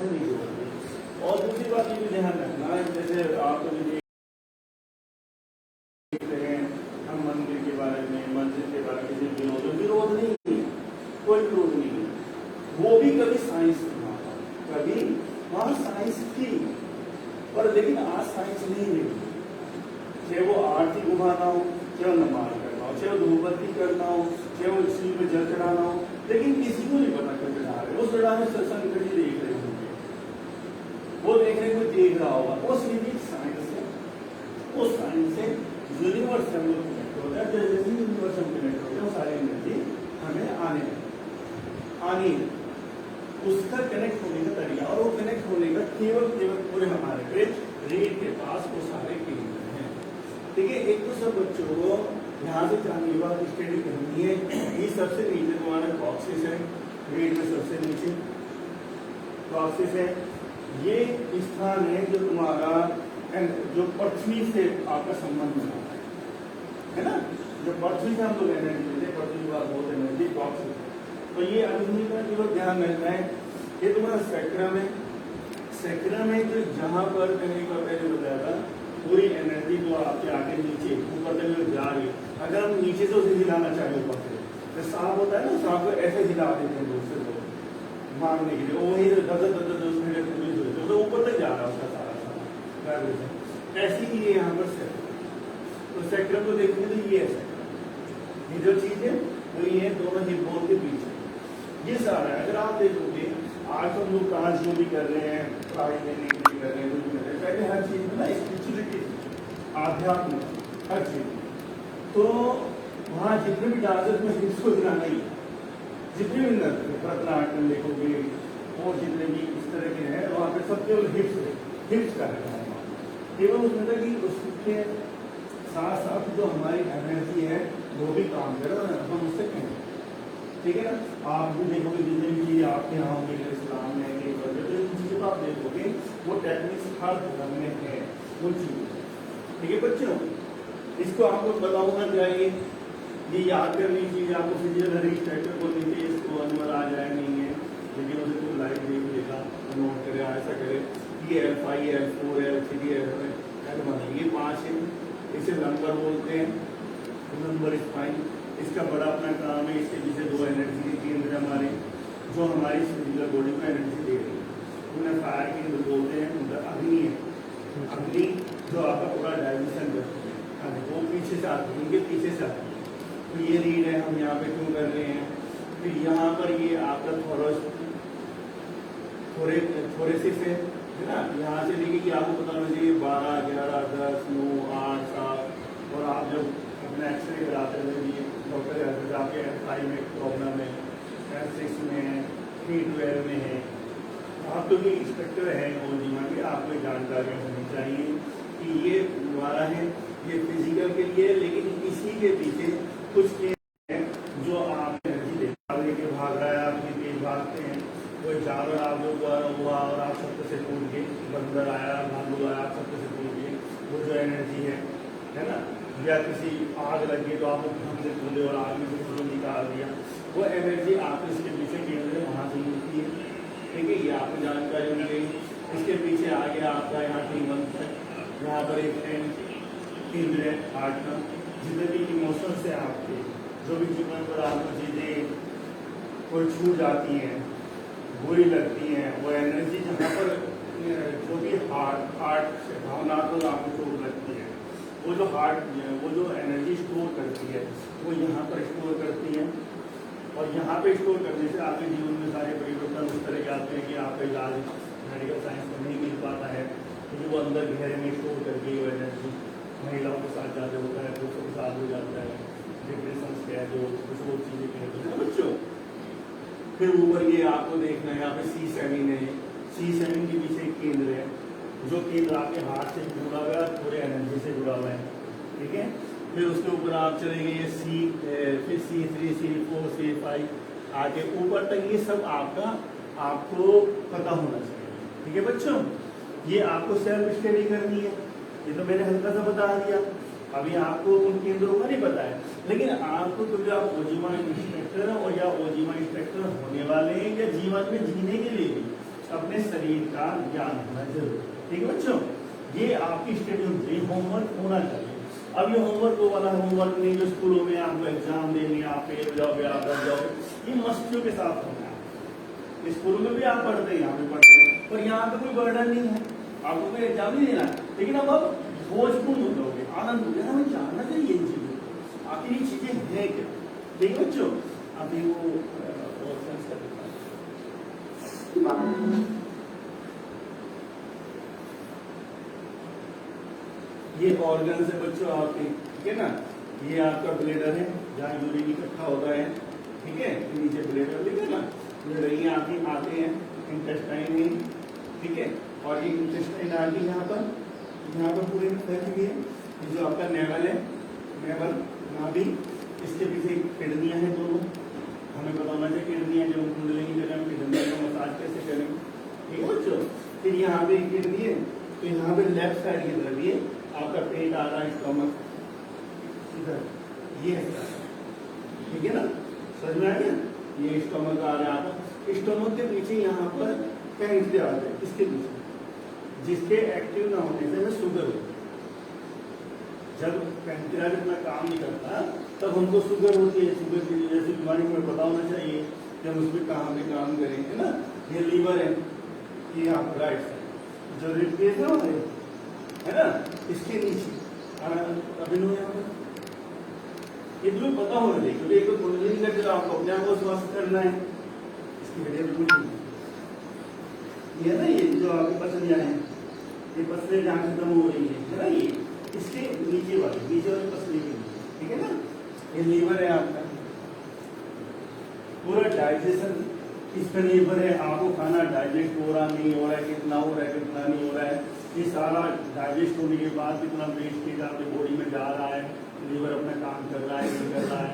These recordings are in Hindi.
नहीं जोड़ते। और दूसरी बात ये भी ध्यान रखना है, जैसे आप देख रहे हैं हम मंदिर के बारे में, मस्जिद के बारे में विरोध नहीं है, कोई विरोध नहीं है। वो भी कभी साइंस था, कभी वहाँ साइंस थी, पर लेकिन आज साइंस नहीं है। चाहे वो आरती घुमाना हो, चाहे वो नमाज करना हो, चाहे वो धूपबत्ती करना हो, चाहे वो स्टील में जल चढ़ाना हो, लेकिन किसी को नहीं पता क्यों चढ़ा रहे। उस चढ़ा में सत्संग कभी देख रहे होंगे, वो देख रहे कोई देख रहा होगा, वो सीधी साइंस है। उस साइंस से यूनिवर्स हम लोग कनेक्ट होता है, जैसे यूनिवर्स हम कनेक्ट होते हैं वो सारी एनर्जी हमें आनी है। उसका कनेक्ट होने का तरीका, और वो कनेक्ट होने का केवल पूरे हमारे पे रीढ़ के पास वो सारे केंद्र हैं। ठीक है, एक तो सब बच्चों को यहाँ से जानने के बाद स्टडी करनी है। ये सबसे नीचे तुम्हारा कॉक्सिस है, रीढ़ में सबसे नीचे कॉक्सिस है। ये स्थान है जो तुम्हारा जो पृथ्वी से आपका संबंध बनाता है ना। जो पृथ्वी से हम लोग एनर्जी लेते हैं, पृथ्वी का बहुत एनर्जी कॉक्सिस। तो ये अग्नि का जो ध्यान रखना है, ये तुम्हारा सेक्रम है। सेक्रम है जो जहाँ पर मैंने एक बार पहले बताया था, पूरी एनर्जी जो आपके आगे नीचे ऊपर तक जा रही है, अगर हम नीचे से उसे हिलाना चाहें ऊपर से, तो सांप होता है ना, सांप को ऐसे हिला देते हैं दूसरे लोग मारने के लिए, वही तो ऊपर तक जा रहा है उसका सारा। ऐसी ही है यहाँ पर सेक्रम। तो सेक्रम को देखेंगे तो ये है सेक्रम, ये जो चीज है वो ये दोनों हिप बोन के बीच है। ये सारा है। अगर आप देखोगे आज हम लोग काज जो भी कर रहे हैं, पढ़ाई करने के लिए कर रहे हैं, कुछ भी कर रहे हैं, पहले हर चीज में ना स्पिरिचुअलिटी, आध्यात्म, हर चीज। तो वहाँ जितने भी डांसर्स में हिप्स को गिराना ही, जितने भी नृत्य भरतनाट्यम देखोगे और जितने भी इस तरह के हैं, वहाँ पे सब केवल हिप्स का है। केवल उसमें था कि उसके साथ साथ जो हमारी एनर्जी है वो भी काम करे, हम उससे कहें। ठीक है ना। आप भी देखोगे जितने भी आपके यहाँ होंगे इस्लाम में चीज़ें आप देखोगे वो टेक्निक्स हर धर्म में है वो चीज़। ठीक है बच्चों, इसको आपको पता होना चाहिए, ये याद करनी चाहिए आपको। फिजिकल रिस्ट्रक्चर को नीचे इसको अनवर आ जाए नहीं है, लेकिन उसे कोई लाइव देख लेगा, नोट करे, ऐसा करे। ये L5 L4 L3 L1 ये 5 है, इसे नंबर बोलते हैं, नंबर स्पाइन। इसका बड़ा अपना काम है, इसके पीछे दो एनर्जी के केंद्र हमारे, जो हमारी फिजिकल बॉडी को एनर्जी दे रही है। उन्हें फायर केंद्र बोलते हैं, उनका अग्नि है। अग्नि जो आपका पूरा डाइजेशन करती है, वो पीछे से आती है, उनके पीछे से आती है। तो ये रीड है, हम यहाँ पे क्यों कर रहे हैं। फिर यहाँ पर ये आपका थोरेसिस है ना। यहाँ से देखिए कि आपको पता होना चाहिए 12, 11, 10, 9, 8, 7। और आप जब अपना एक्सरे कराते हैं डॉक्टर आपके F5 में प्रॉब्लम है, F6 में है, T12 में है, आप तो ये इंस्पेक्टर है ओजीमा के, आपको जानकारी होनी चाहिए कि ये हमारा है, ये फिजिकल के लिए। लेकिन इसी के पीछे कुछ हैं जो आप एनर्जी लेके भाग रहा है, आप ये तेज भागते हैं, कोई जानवर आप लोग हुआ और आप सबके से टूट गए, बंदर आया, भालू आया, आप सबके से टूट गए, वो जो एनर्जी है ना। या किसी आग लग गई तो आप ढंग से खोले और आग में से निकाल दिया, वो एनर्जी आप इसके पीछे केंद्र वहाँ से मिलती है। ठीक है, ये आपको जानकारी होनी चाहिए। इसके पीछे आगे आपका यहाँ T1 है, यहाँ पर एक केंद्र है हार्ट का। जितने भी इमोशंस है आपके, जो भी जीवन पर आपको चीज़ें कोई छू जाती हैं, बुरी लगती हैं, वो एनर्जी जहाँ पर जो भी हार्ट से भावनात्मक आपको चोट लगती है, वो जो वो जो एनर्जी स्टोर करती है वो यहाँ पर स्टोर करती है। और यहाँ पे स्टोर करने से आपके जीवन में सारे परिवर्तन उस तरह के आते हैं कि आपका इलाज मेडिकल साइंस में नहीं मिल पाता है, क्योंकि वो अंदर गहरे में स्टोर करके वो एनर्जी महिलाओं के साथ ज़्यादा होता है, पुरुषों के साथ हो जाता है, डिप्रेशन के जो कुछ वो चीज़ें कहते हैं बच्चों। फिर ऊपर ये आपको देखना है, यहाँ पे C7 है, C7 के पीछे एक केंद्र है, जो केंद्र आपके हार्ट से जुड़ा हुआ है, पूरे एनर्जी से जुड़ा हुआ है। ठीक है, फिर उसके ऊपर आप चलेंगे ये फिर C3 C4 C5 आगे ऊपर तक, ये सब आपको पता होना चाहिए। ठीक है बच्चों, ये आपको सेल्फ स्टडी करनी है। ये तो मैंने हल्का सा बता दिया, अभी आपको उन केंद्रों का नहीं पता है, लेकिन आपको क्योंकि आप ओजीमा इंस्ट्रक्टर और या ओजीमा इंस्ट्रक्टर होने वाले हैं या जीवन में जीने के लिए भी अपने शरीर का ज्ञान होना जरूरी है। ठीक है बच्चों, ये आपकी स्टडी से होमवर्क होना चाहिए। अब ये होमवर्क वाला होमवर्क नहीं जो स्कूलों में आपको एग्जाम देने आप फेल जाओगे आप बच जाओगे, ये मस्तियों के साथ होना है। स्कूलों में भी आप पढ़ते हैं, यहाँ पे पढ़ते हैं, पर यहाँ पे कोई बर्डन नहीं है, आपको कोई एग्जाम नहीं देना है। लेकिन अब आप बोझपूर्ण हो जाओगे, आनंद हो जाए, हमें जानना चाहिए इन चीजों को, आखिर ये चीजें हैं क्या। ठीक है बच्चों, अभी वो सेंस कर देता है। ये ऑर्गन है बच्चों आपके, ठीक है ना, ये आपका ब्लेडर है जहाँ यूरिन इकट्ठा होता है, ठीक है, नीचे ब्लेडर लिखे ना, ब्लेडर ये आते हैं इंटेस्टाइन में, ठीक है, और ये इंटेस्टाइन आती है यहाँ पर पूरे में फैली हुई है। ये जो आपका नेवल है, नेवल नाभि, इसके पीछे किडनियां हैं दोनों, हमें पता होना चाहिए किडनियां जो कुंडली की जगह में किडनियों का मसाज कैसे करेंगे। ठीक है बच्चों, फिर यहाँ पे किडनी है, तो यहाँ पे लेफ्ट साइड की तरफ ये आपका पेट आ रहा है, स्टोमक इधर, ये ठीक है ना, समझ में आ गया, ये स्टोमक आ रहा है आपका, स्टोमक के पीछे यहाँ पर पैंक्रियास आ जाए, इसके पीछे, जिसके एक्टिव ना होने से शुगर होती है। जब पैंक्रियास इतना काम नहीं करता तब हमको शुगर होती है, शुगर की जैसी बीमारी में पता होना चाहिए कि हम उसमें कहाँ पे काम करेंगे ना। ये लीवर है, ये आप राइट साइड जो रिप्लेस है ना, इसके नीचे अभिनव यहाँ पर, ये तुम्हें पता होना चाहिए क्योंकि एक कुंडली का जब आपको अपने आप को स्वस्थ करना है, इसकी वजह बिल्कुल ये है ना, ये जो आपकी पसलियां हैं, ये पसलियां जहाँ खत्म हो रही है ना, ये इसके नीचे वाली पसली के नीचे, ठीक है ना, ये लीवर है आपका, पूरा डाइजेशन इस पर निर्भर है, आपको खाना डाइजेस्ट हो रहा नहीं हो रहा है, कितना हो रहा है कितना नहीं हो रहा है, ये सारा डाइजेस्ट होने के बाद कितना वेस्टेज आपके बॉडी में जा रहा है, लीवर अपना काम कर रहा है नहीं कर रहा है,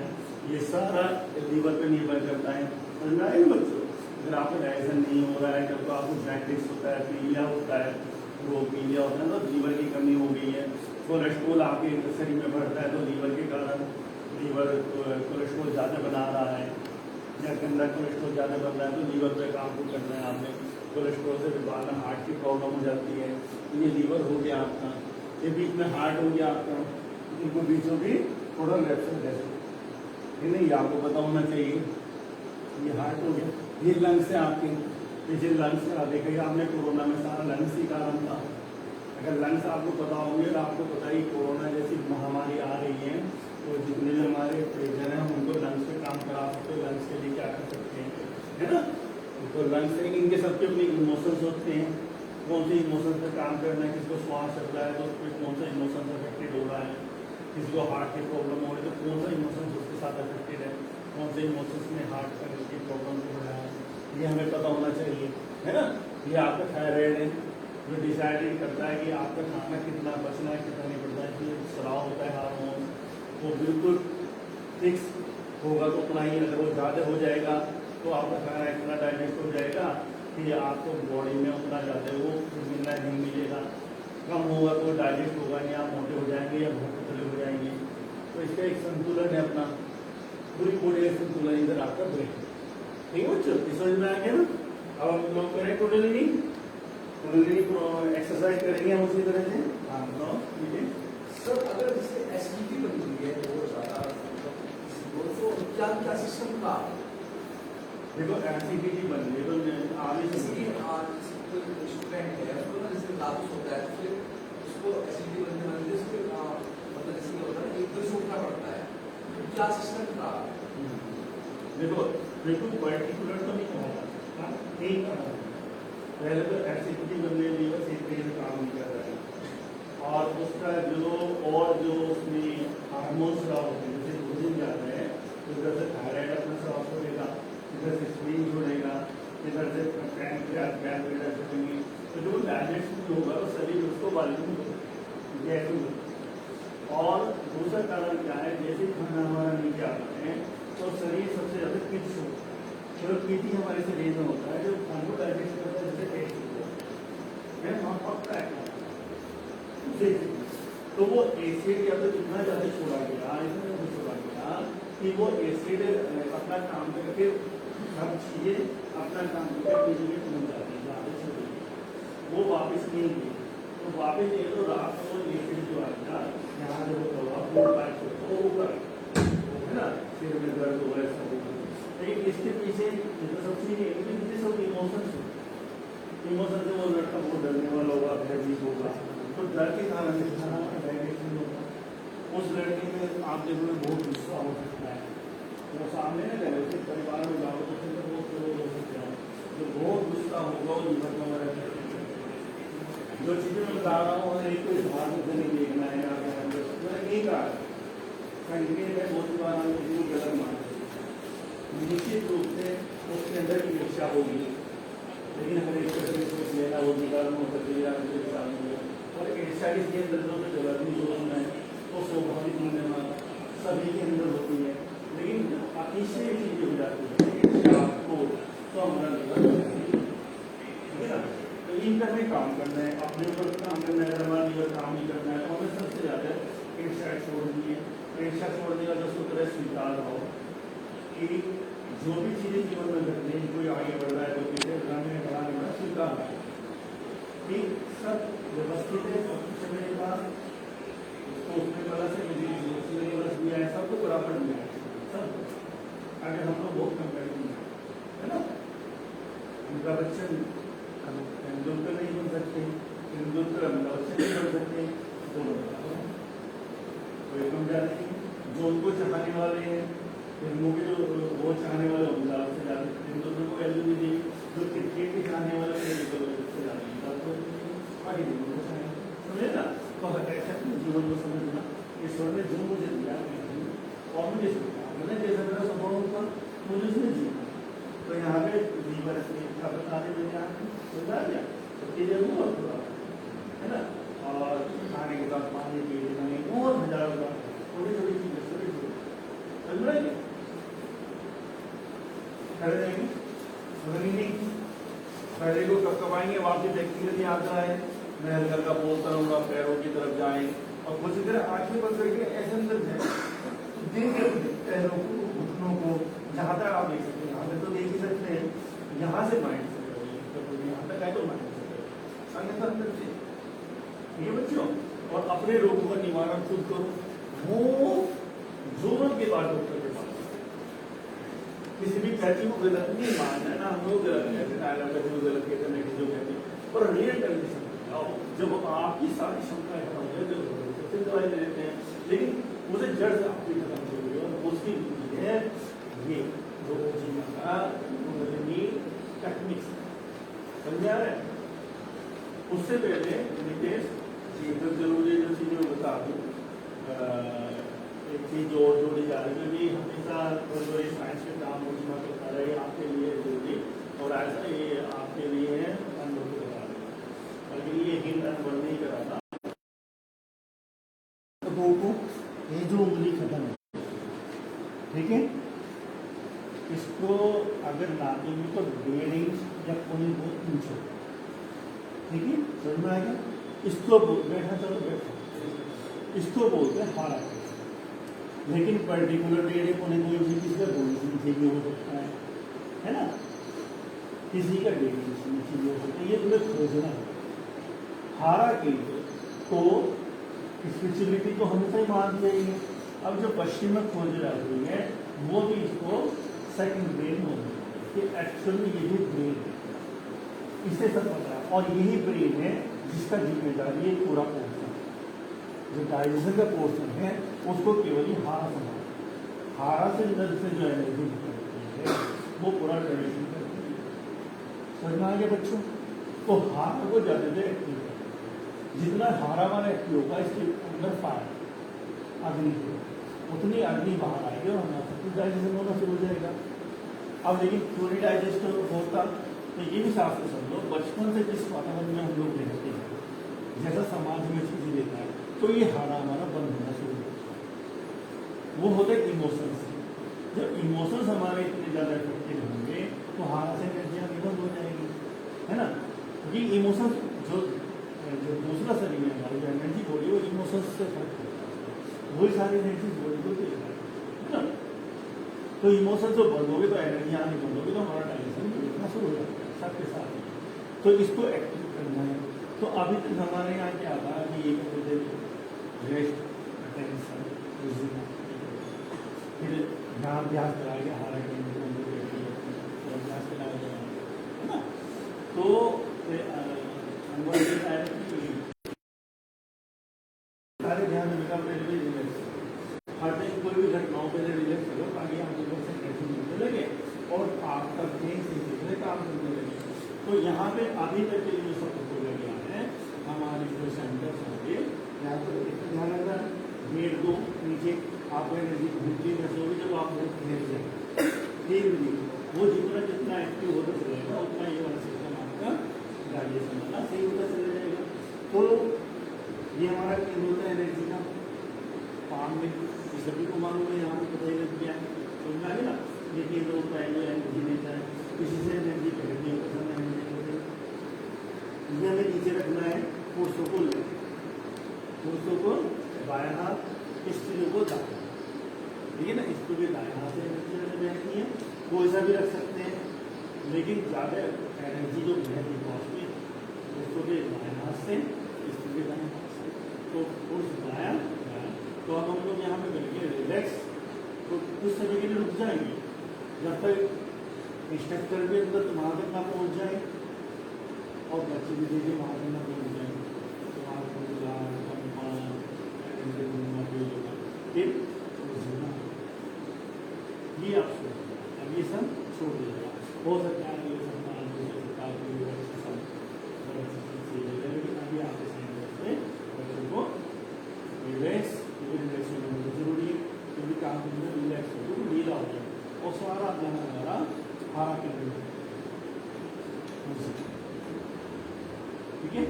ये सारा लीवर पे निर्भर करता है। समझ में आएगा बच्चों, अगर आपका डाइजेशन नहीं हो रहा है, जब तो आपको जैंटिस होता है, पीलिया होता है, वो पीलिया होता है तो लीवर की कमी हो गई है, कोलेस्ट्रोल आपके शरीर में बढ़ता है तो लीवर के कारण लीवर कोलेस्ट्रोल ज़्यादा बना रहा है, या गंदा कोलेस्ट्रोल ज़्यादा बन रहा है तो लीवर पे काम को करना है आपने, कोलेस्ट्रोल से बाद में हार्ट की प्रॉब्लम हो जाती है, ये लीवर हो गया आपका, ये बीच में हार्ट हो गया आपका, इनको बीचों भी थोड़ा लेफ्ट जैसे नहीं, आपको पता होना चाहिए, ये हार्ट हो गया, ये लंग्स है आपके, पीछे लंग्स का देखिए आपने कोरोना में सारा लंग्स ही कारण था। अगर लंग्स आपको पता होंगे तो आपको पता ही कोरोना जैसी महामारी आ रही है तो जितने भी हमारे पेशेंट हैं हम उनको लंग्स पे काम करा सकते हैं, लंग्स के लिए क्या कर सकते हैं, है ना, तो लंग्स से इनके सबके अपने इमोशंस होते हैं, कौन से इमोशंस पे काम करना है, किसको श्वास चल रहा है तो उस पर कौन सा इमोशन अफेक्टेड हो रहा है, किसको हार्ट की प्रॉब्लम हो रही है तो कौन सा इमोशंस उसके साथ अफेक्टेड है, कौन से इमोशंस में हार्ट की प्रॉब्लम हो रहा है, ये हमें पता होना चाहिए, है ना। ये आपका थायराइड है जो डिसाइड करता है कि आपका खाना कितना बचना है कितना नहीं बचना है, ये स्राव होता है हार्मोन, वो बिल्कुल फिक्स होगा तो उतना ही, अगर वो ज़्यादा हो जाएगा तो आपका खाना इतना डाइजेस्ट हो जाएगा कि आपको बॉडी में उतना ज़्यादा वो मिलना नहीं मिलेगा, कम होगा तो डाइजेस्ट होगा नहीं, आप मोटे हो जाएंगे या बहुत पतले हो जाएंगे। तो इसका एक संतुलन है अपना, पूरी बॉडी का संतुलन इधर आपका ब्रेक, ठीक है बच्चों, समझ में आ गया ना। अब हम लोग करें कुंडलिनी एक्सरसाइज करेंगे हम उसी तरह से। हाँ बताओ सर, अगर जैसे एसिडिटी बनी हुई है बहुत ज़्यादा तो क्या क्या सिस्टम का, देखो एसिडिटी बन रही है तो आगे जैसे कि स्टूडेंट है उसको ना जैसे लागू होता है तो फिर उसको एसिडिटी बनने उसके मतलब जैसे क्या होता है एक तो सूखना पड़ता है, तो क्या सिस्टम का। देखो बिल्कुल पर्टिकुलर तो नहीं होगा, एक पहले तो एसिडिटी बनने के लिए बस एक तरीके से काम नहीं कर रहा है, और उसका जो उसमें हार्मोन्स स्राव होते हैं जैसे ग्लूकोज जाते हैं तो इधर से थायराइड अपना स्राव छोड़ेगा, इधर से स्प्लीन छोड़ेगा, इधर से पैंक्रियास गैस वगैरह छोड़ेंगे, तो जो डाइजेशन होगा वो शरीर उसको बालू गैस। और दूसरा कारण क्या है, जैसे खाना हमारा नीचे आता है तो शरीर सबसे ज़्यादा पिच होता है, जो पीटी हमारे शरीर में होता है जो खाने को डाइजेस्ट करता है, जैसे टेस्ट है वहाँ पकता है तो वो एसिड या तो कितना ज़्यादा छोड़ा गया, इतना छोड़ा गया कि वो एसिड अपना काम करके हर चीज़ें अपना काम करके पीटी में पहुँच जाती है, वापस नहीं गए तो वापस ये तो रात को नीचे जो आएगा यहाँ जो होगा फूड पाइप वो ऊपर है ना, सिर में दर्द हो गया सब होगा। लेकिन इसके पीछे सबसे पीछे सब इमोशन से वो लड़का बहुत डरने वाला होगा, भयभीत होगा, तो डर के कारण डायरेक्शन होगा। उस लड़के में आप देखोगे बहुत गुस्सा हो सकता है, वो सामने ना रहे उसके परिवार में जाओ तो फिर बहुत हो सकते हैं, जो बहुत गुस्सा होगा वो जीवन में रहेगा। जो चीज़ें मैं बता रहा हूँ एक कोई भाग मुझे नहीं देखना है, मैंने नहीं कहा संगीत में बहुत बार हम किसी को गलत मानते हैं, निश्चित रूप से उसके अंदर की इच्छा होगी, लेकिन हर एक तरह सोच लेना वो निकालना हो सकती है और ईर्षा के अंदर जो गलत भी जो है वो स्वाभाविक होने वाला सभी के अंदर होती है, लेकिन अतिशय चीजें हो जाती है ईर्ष्या को तो हमारा निकल है ना। तो इन पर हमें काम करना है, अपने ऊपर काम करना है, हमारे ऊपर काम नहीं करना है, तो हमें सबसे ज़्यादा ईर्ष्या छोड़नी है। ईर्ष्या छोड़ने का दोस्तों तरह स्वीकार रहो कि जो भी चीज़ें जीवन में घटती हैं, कोई आगे बढ़ रहा है तो पीछे बढ़ाने बढ़ा स्वीकार है कि सब व्यवस्थित है, सब कुछ मेरे पास उसको उसमें कलश है, मुझे दूसरे कलश दिया है, सबको बराबर दिया है सब। अगर हम लोग बहुत कंपेरिजन है ना, उनका बच्चन तेंदुलकर नहीं बन सकते, तेंदुलकर अमिताभ बच्चन नहीं बन सकते, दोनों कोई कम जाते हैं। जो उनको चाहने वाले हैं फिल्मों के जो वो चाहने वाले अमिताभ से ज़्यादा तेंदुलकर को वैल्यू नहीं दी, जो क्रिकेट के चाहने वाले से ज़्यादा आगे समझे ना। तो ऐसा जीवन को समझना, ईश्वर ने जो मुझे दिया और मुझे मैंने जैसा मेरा स्वभाव होता मुझे उसने जीना, तो यहाँ पे जीवन का बताने में यहाँ बता दिया तो चीज़ें वो है ना। और खाने के बाद पानी पी लेना और मजा होगा, छोटी छोटी चीज़ें छोटी छोटी समझ रहे करेंगे पहले को कब कब आएंगे वापस व्यक्तिगत यात्रा है, मैं हल्का हल्का बोलता रहूँगा, पैरों की तरफ जाएं और कुछ देर आंखें बंद करके ऐसे अंदर जाए, पैरों को घुटनों को जहाँ तक आप देख सकते हैं, यहाँ तक तो देख ही सकते हैं, यहाँ से माइंड से यहाँ तक आए तो माइंड से अंदर से ये बच्चों। और अपने रोगों का निवारण खुद करो, वो जरूरत के बाद डॉक्टर के पास किसी भी जाति को गलत नहीं मानना है ना, हम लोग गलत कहते हैं, गलत कहते हैं, जो कहते हैं, और रियल कंडीशन जब आपकी सारी क्षमताएं खत्म हो जाए फिर दवाई ले लेते हैं, लेकिन उसे जड़ से आपकी खत्म हो गई और उसकी है ये जो जीवन का टेक्निक्स समझ आ रहा है। उससे पहले नितेश जी तो जरूरी जो चीज़ें मैं बता दूँ, एक चीज़ और जोड़ी जा रही है क्योंकि हमेशा कोई साइंस के काम होती है बता रहे हैं आपके लिए जरूरी, और ऐसा ये आपके लिए है अनुभव के बता रहे हैं, अगर ये हिंद अनुभव नहीं कराता तो ये जो उंगली खत्म है, ठीक है, इसको अगर नापेंगे तो 1.5 इंच या 1.2 इंच हो, ठीक है, समझ में आएगा। इसको बैठा चलो बैठो, इसको बोलते हैं हारा, लेकिन पर्टिकुलर 1.5 इंच किसी का 2 इंच नीचे भी हो सकता है ना, किसी का 1.5 इंच नीचे भी हो सकता है, ये तुम्हें खोजना है। हारा के तो स्पिरिचुअलिटी को हमेशा ही मानते हैं। अब जो पश्चिम में खोज रही है वो भी इसको सेकंड ब्रेन बोलते हैं कि एक्चुअल में यही ब्रेन है, इसे सब पता है, और यही ब्रेन है जिसका जिम्मेदारी है पूरा पोर्शन, जो डाइजेशन का पोर्शन है उसको केवल ही हारा संभाल, हारा से अंदर से जो एनर्जी निकलती है वो पूरा डाइजेशन करती है। समझ में आ गया बच्चों। तो हारा को ज़्यादा एक्टिव है, जितना हारा वाला एक्टिव होगा इसके अंदर फायर अग्नि को उतनी अग्नि बाहर आएगी और हमारा सब कुछ डाइजेशन होना शुरू हो जाएगा। अब लेकिन पूरी डाइजेस्ट होता तो ये भी साफ से समझो, बचपन से जिस वातावरण में हम लोग रहते हैं, जैसा समाज में चीज़ें लेता है, तो ये हारा हमारा बंद होना शुरू होता है। वो होते हैं इमोशंस। जब इमोशंस हमारे इतने ज़्यादा इफेक्टिव होंगे तो हारा से एनर्जियाँ बंद हो जाएंगी, है ना। ये इमोशंस जो दूसरा शरीर है हमारी जो एनर्जी बॉडी वो इमोशंस से फर्क होता है, वही सारी एनर्जी बॉडी को है ना। तो इमोशन जो बंद होगी तो एनर्जी आनी बंद होगी तो हमारा डाइजेशन शुरू हो जाता है सबके साथ। तो इसको एक्टिव करना है, तो अभी तक हमारे यहाँ क्या था कि एक बोलते रेस्ट अटेंशन फिर यहाँ अभ्यास कराया गया हारा के अभ्यास कराया गया है ना। तो सारे ध्यान में रखा पहले रिलैक्स हर टाइम कोई भी घटनाओं पहले रिलैक्स करो ताकि आप लोगों से कैसे मिलने लगे और आपका ब्रेन से दूसरे काम करने लगे। तो यहाँ पे अभी तक के लिए जो सब बोला गया है हमारे जो सेंटर्स होंगे यहाँ पर ध्यान रखना गेट दो नीचे आपको एनर्जी घूमती महसूस जब आप बहुत खेल जाए फिर भी वो जितना जितना एक्टिव होता चलेगा उतना ये वाला सिस्टम आपका डाइजेशन वाला सही होता चला जाएगा। तो ये हमारा केंद्र होता है एनर्जी का पाम में ये सभी को मालूम है यहाँ पे पता ही लग गया समझ में आ गया ना। ये केंद्र होता है जो एनर्जी देता है किसी से एनर्जी खरीदनी होता है ये हमें नीचे रखना है पुरुषों को बायां हाथ स्त्रियों को दायां ठीक है ना। इसको भी दायां हाथ से एनर्जी रहती है कोई सा भी रख सकते हैं लेकिन ज़्यादा एनर्जी जो बहती है उसमें उसको भी दायां हाथ से स्त्री के दायां हाथ से तो पुरुष दायां तो अब हम लोग यहाँ पे करके रिलैक्स तो कुछ समय के लिए रुक जाएंगे जब तक स्ट्रक्चर भी अंदर वहाँ तक ना पहुँच जाए और बच्चे भी देखिए वहाँ तक ना पहुँच जाए तो वहाँ फिर ये आप अब ये सब छोड़ दीजिएगा हो सकता है ये लेकिन अभी आपके सामने बच्चों को रिलैक्स जरूरी है क्योंकि काम करने में रिलैक्स हो तो ढीला हो जाए और सारा ध्यान हमारा हारा के ठीक है।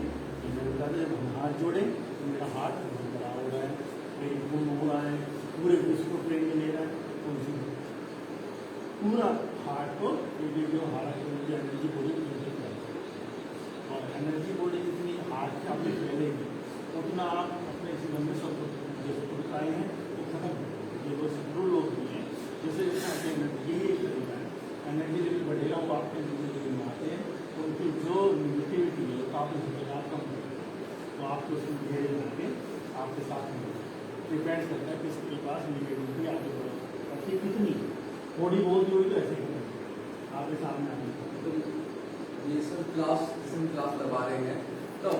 बता दें हम हाथ जोड़े तो मेरा हाथ बड़ा हो रहा है ट्रेन पूर्ण हो रहा है पूरे विश्व को ट्रेन में ले रहा है तो पूरा हार्ट को ये जो हारा की एनर्जी बॉडी और एनर्जी बॉडी जितनी हार्ट से आपने फैलेगी उतना आप अपने जीवन में सब जैसे बताए हैं वो खत्म ये वो शत्रु लोग भी हैं जैसे अपने एनर्जी ही करेगा एनर्जी लेवल बढ़ेगा वो आपके जिंदगी में आते हैं तो उनकी जो निगेटिविटी है तो आप कम तो आपको उसमें घेरे लाके आपके साथ में डिपेंड करता है कि इसके पास निगेटिविटी आगे बढ़ती कितनी थोड़ी बहुत भी हुई तो ऐसे ही आपके सामने आगे ये सब क्लास करवा रहे हैं तो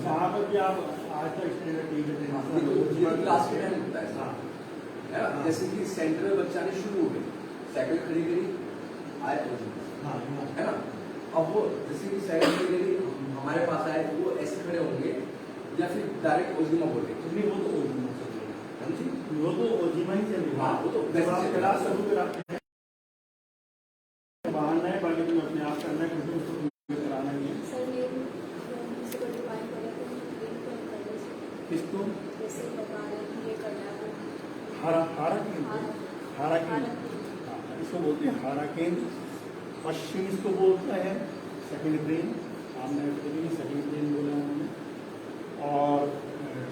जहाँ पर भी आप आज तक क्लास के टाइम होता है ना जैसे कि सेंटर में बच्चा ने शुरू हो गई साइकिल खड़ी करी आए है ना। अब वो जैसे कि साइकिल खड़ी करी हमारे पास आए तो वो ऐसे खड़े होंगे या फिर डायरेक्ट ओजिमा बोले नहीं वो तो ओजिमा चलेगा वो तो ओजिमा ही चलेगा वो तो क्लास शुरू कराते हैं बाहर है बाकी तुम अपने आप करना है क्योंकि उसको कराना ही है किसको हारा केंद्र इसको बोलते हैं हारा केंद्र पश्चिम इसको बोलता है सेकंड ब्रेन आपने सेकंड ब्रेन बोला उन्होंने और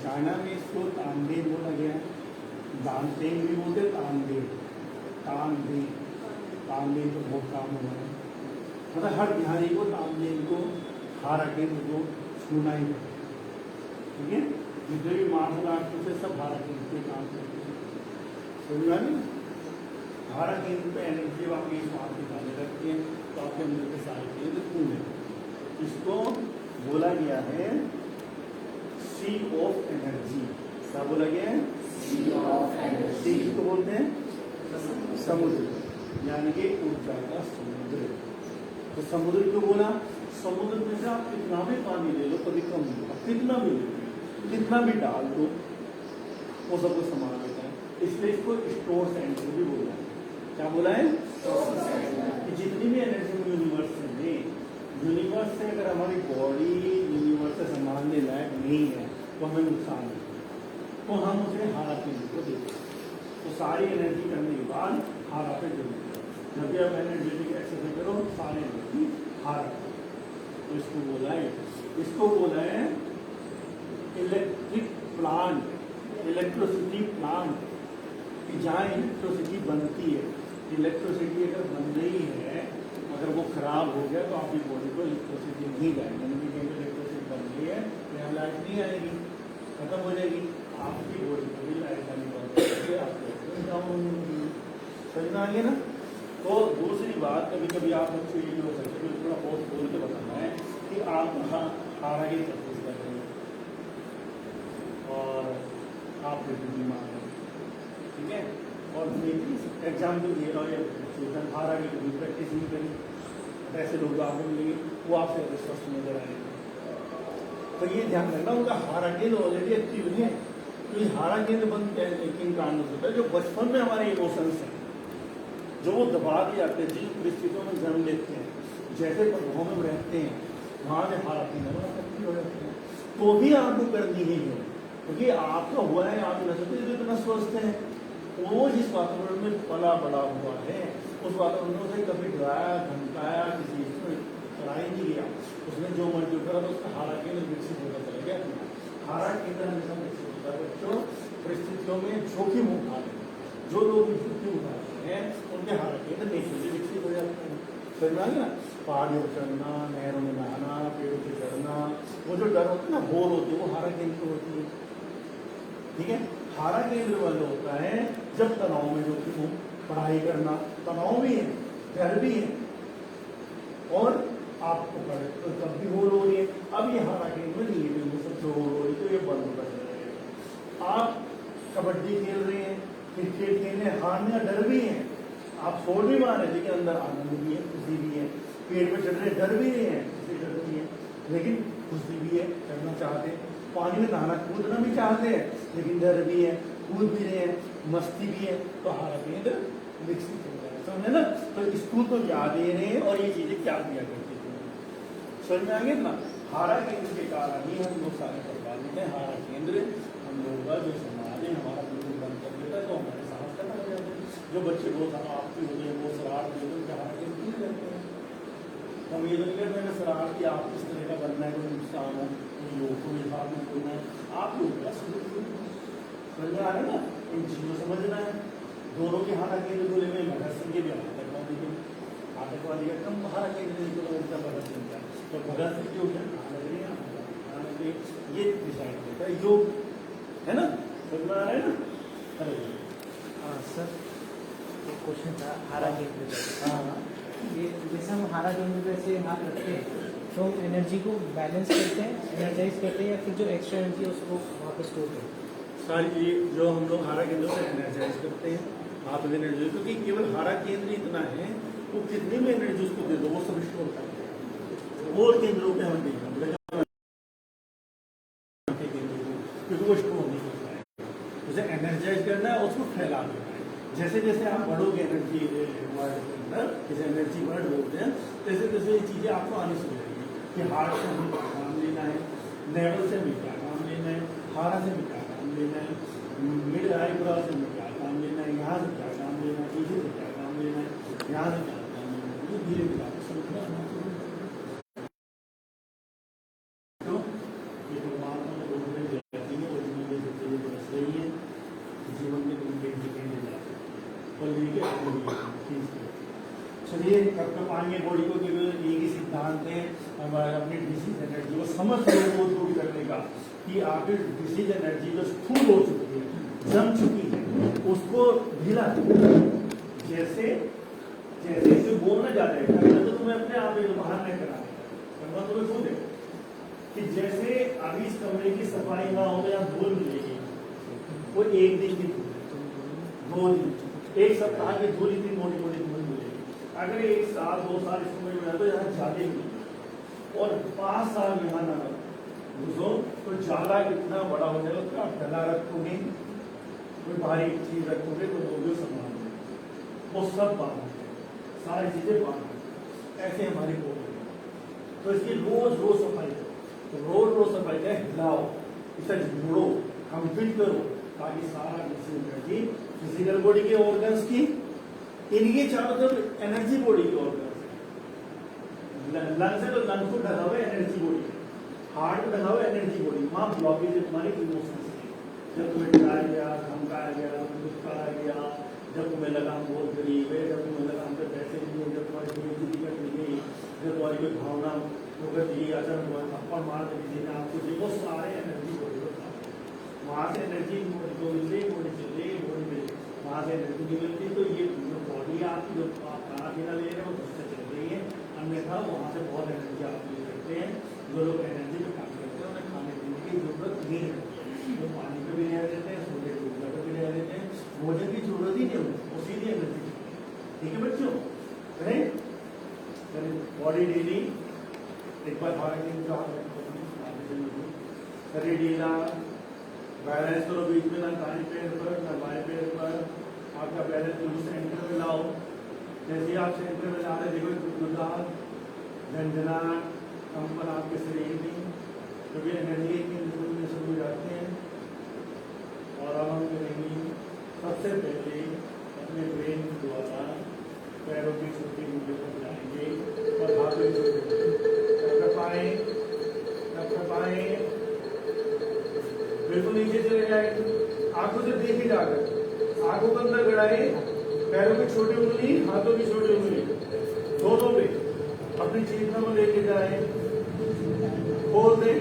चाइना में इसको तानदेन बोला गया है दानतेन भी बोलते तानदेन तो बहुत काम हो रहा है मतलब हर बिहारी को तानदेन को हारा केंद्र को छूना ही ठीक है। जितने भी मार्शल आर्ट से सब हारा केंद्र पे काम करते हैं समझा नहीं हारा केंद्र पे एनर्जी आपकी स्वास्थ्य निकालने लगती है तो आपके अंदर के सारे केंद्र पूर्ण है। इसको बोला गया है सी ऑफ एनर्जी क्या बोला गया है सी ऑफ एनर्जी सी किसको बोलते हैं समुद्र यानी कि ऊर्जा का समुद्र। तो समुद्र क्यों बोला समुद्र में से आप कितना भी पानी ले लो कभी कम होगा कितना भी कितना भी डाल दो वो सबको समान लेता है इसलिए इसको स्टोर सेंटर भी बोला है क्या बोला है कि जितनी भी एनर्जी यूनिवर्स में यूनिवर्स से अगर हमारी बॉडी यूनिवर्स से संभालने लायक नहीं है तो हमें नुकसान है तो हम उसे हारा केंद्र को देते हैं। तो सारी एनर्जी करने के बाद हारा पे जरूर जब भी आप एनर्जेटिक एक्सरसाइज करो सारी एनर्जी हारा तो इसको बोला है इलेक्ट्रिक प्लांट इलेक्ट्रिसिटी प्लांट कि जहाँ इलेक्ट्रिसिटी बनती है इलेक्ट्रिसिटी अगर बन रही है अगर वो खराब हो गया तो आपकी बॉडी को इलेक्ट्रिसिटी नहीं जाएगी इलेक्ट्रिसिटी बन रही है लाइट नहीं आएगी, खत्म हो जाएगी, आपकी बॉडी को भी लाइट आने वाली आपको डाउन होगी। समझ में आ गया ना। तो दूसरी बात, कभी कभी आप मुझसे ये भी हो सकते हैं, थोड़ा बहुत बोल के बताना है कि आप हारा की प्रैक्टिस कर रहे हैं और आप बीमार हैं, ठीक है, और एग्जाम भी दिए रहो या हारा की कभी प्रैक्टिस नहीं करी, ऐसे लोग आपको मिलेंगे वो आपसे स्वस्थ नजर आएंगे। तो ये ध्यान रखना, उनका हारा केंद्र ऑलरेडी एक्टिव है, तो ये हारा केंद्र बंद किन कारणों से होता है? जो बचपन में हमारे इमोशंस हैं, जो वो दबा दिए जाते हैं, जिन परिस्थितियों में जन्म लेते हैं, जैसे प्रभाव में रहते हैं, वहाँ से हारा केंद्र एक्टिव हो जाते हैं। तो भी आपको करनी ही है, क्योंकि आपका हुआ है, आप नजर जो इतना स्वस्थ है, वो जिस वातावरण में पला बड़ा हुआ है, उस वातावरण से कभी डराया धमकाया, किसी लड़ाई नहीं किया, उसने जो मर्जी करा तो उसका हारा केंद्र विकसित होता चला गया। हारा केंद्र हमेशा विकसित होता है बच्चों परिस्थितियों में जोखिम उठाने, जो लोग जोखिम उठाते हैं उनके हारा केंद्र नेचुरली विकसित हो जाते हैं। समझ में आ गया। पहाड़ियों पर चढ़ना, नहरों में नहाना, पेड़ों पर चढ़ना, वो जो डर होता है ना, बोल होती है, वो हारा केंद्र होती है, ठीक है। हारा केंद्र वाला होता है जब तनाव में जोखिम हो, पढ़ाई करना तनाव भी है, डर भी है, और आपको तो तब भी होल हो रही है। अब ये हारा केंद्र नहीं है, वो सब जो होल हो रही है तो ये बंद होता चला जाएगा। आप कबड्डी खेल रहे हैं, क्रिकेट खेल रहे हैं, हारने का डर भी है, आप छोड़ भी मारे, लेकिन अंदर आनंद भी है, खुशी भी है। पेड़ पे चढ़ रहे, डर भी नहीं है, डर भी है, लेकिन खुशी भी है, करना चाहते हैं। पानी में नहाना कूदना भी चाहते हैं, लेकिन डर भी है, कूद भी रहे हैं, मस्ती भी है, तो हारा केंद्र विकसित हो जाएगा। समझे ना। तो स्कूल तो याद दे रहे हैं और ये चीजें क्या किया करती थी, समझ में आ गया ना। हारा केंद्र के कारण ही हम लोग सारे करवा लेते हैं। हारा केंद्र हम लोगों का जो समाज है हमारा बिल्कुल बंद कर देता है, तो हमारे साहस करना हो जाता है। जो बच्चे रोज आपकी होते हैं, वो शरारत होते हैं, उनके हारा केंद्र नहीं रहते हैं। हम ये तो नहीं कहते हैं शरारत की आप किस तरह का बनना है, कोई नुकसान हो, कोई लोग को हिसाब में बोलना है, आप लोग क्या समझ में आ रहा है ना। इन चीजों समझना है। दोनों के हारा केंद्र बोले में भगत सिंह के भी आतंकवादी का कम हारा केंद्र उनका भगत सिंह का, तो भगत सिंह जो ये डिसाइड होता है योग, है ना। समझ में आ रहा है ना। हेलो सर, एक क्वेश्चन था हारा केंद्र का। हाँ, ये जैसे हम हारा केंद्र पे से हाथ रखते हैं तो हम एनर्जी को बैलेंस करते हैं, एनर्जाइज करते हैं, या फिर जो एक्स्ट्रा एनर्जी है उसको वहाँ पे स्टोर करते हैं? सारी ये जो हम लोग हारा केंद्र से एनर्जाइज करते हैं, हाथ में एनर्जी, क्योंकि केवल हारा केंद्र इतना है, वो कितनी में एनर्जी उसको दे दो वो सब स्टोर करते हैं। और केंद्रों पे हम देखना पड़ेगा, क्योंकि वो स्टोर नहीं करता है, उसे एनर्जाइज करना है, उसको फैला देना है। जैसे जैसे आप बढ़ोगे एनर्जी वर्ड के अंदर, जैसे एनर्जी वर्ड बोलते हैं, तैसे तैसे ये चीजें आपको आने से लगेगी कि हार्ट से हमें क्या काम लेना है, लेवल से हमें क्या काम लेना है, हारा से हमें क्या काम लेना है, मिड आईब्रो से हमें क्या काम लेना है, यहाँ से क्या काम लेना है, पीछे से क्या काम लेना है, यहाँ से क्या काम लेना है, ये धीरे धीरे आपको समझना है। चलिए कब तक पाएंगे बॉडी को, केवल एक ही सिद्धांत है हमारे अपनी डिसीज एनर्जी को समझ को दूर करने का, कि आपकी डिसीज एनर्जी जो स्थूल हो चुकी है, जम चुकी है, उसको ढीला जैसे जैसे जो बोलना जाता है तो तुम्हें अपने आप ही बाहर नहीं करा तुम्हें खुद है कि जैसे अभी इस कमरे की सफाई ना हो तो यहाँ धूल मिलेगी, वो एक दिन की धूल, 2 दिन, 1 सप्ताह की धूल, इतनी मोटी मोटी धूल मिलेगी। अगर 1 साल 2 साल इस कमरे में तो यहाँ ज्यादा मिलेगी, और 5 साल यहाँ ना घुसो तो ज्यादा इतना बड़ा हो जाएगा। तो आप डला रखोगे, कोई भारी चीज रखोगे तो लोग संभाल वो सब बात सारी चीजें बात ऐसे हमारी बॉडी है। तो इसकी रोज रोज सफाई करो, तो रोज सफाई करें, हिलाओ, इसे जोड़ो, कंप्लीट करो, ताकि सारा एनर्जी फिजिकल बॉडी के ऑर्गन्स की, इनके चारों तरफ एनर्जी बॉडी के ऑर्गन्स, लंग्स है तो लंग्स को ढका हुआ एनर्जी बॉडी, हार्ट को ढका हुआ एनर्जी बॉडी, वहां ब्लॉकेज है तुम्हारे इमोशंस की। जब तुम्हें डराया गया, धमकाया गया, गुस्साया गया, जब तुम्हें लगा हम बहुत गरीब है, जब तुम्हें लगा हम पे पैसे नहीं है, जब तुम्हारी कोई दिक्कत नहीं गई, जब तुम्हारी कोई भावना होकर दी, अचानक तुम्हारे थप्पड़ मार दी, आपको वो सारे से एनर्जी जो मिले बॉडी चले बॉडी में वहाँ से एनर्जी नहीं मिलती, तो ये जो बॉडी है आपकी, जो आप खाना पीना ले रहे हैं वो उससे चल रही है, अन्यथा वहाँ से बहुत एनर्जी आप यूज करते हैं। जो लोग एनर्जी पे काम करते हैं उन्हें खाने पीने की जरूरत नहीं है, जो पानी पे भी रह देते हैं, सूर्य की ऊर्जा पे भी रह देते हैं, भोजन की जरूरत ही नहीं होती, वो सीधी एनर्जी। ठीक है बच्चों, बॉडी डेली एक बार शरीर ढीला, बैलेंस करो बीच में, ना दाएं पैर पर ना बाएं पैर पर, आपका बैलेंस बिल्कुल सेंटर में लाओ। जैसे आप सेंटर में ला रहे देखो गुदगुदाहट, झंझनाहट, कंपन आपके शरीर में, क्योंकि एनर्जी के में शुरू हो जाते हैं। और अब हम करेंगे सबसे पहले अपने ब्रेन द्वारा पैरों की छोटी ऊँगलियों पर जाएंगे और हाथों की पाए बिल्कुल नीचे चले जाए, आंखों से देखी जाकर आंखों के अंदर गड़ाए, पैरों की छोटी उंगली हाथों की छोटी उंगली दोनों पे अपनी चेतना में लेके जाए, खोल दे,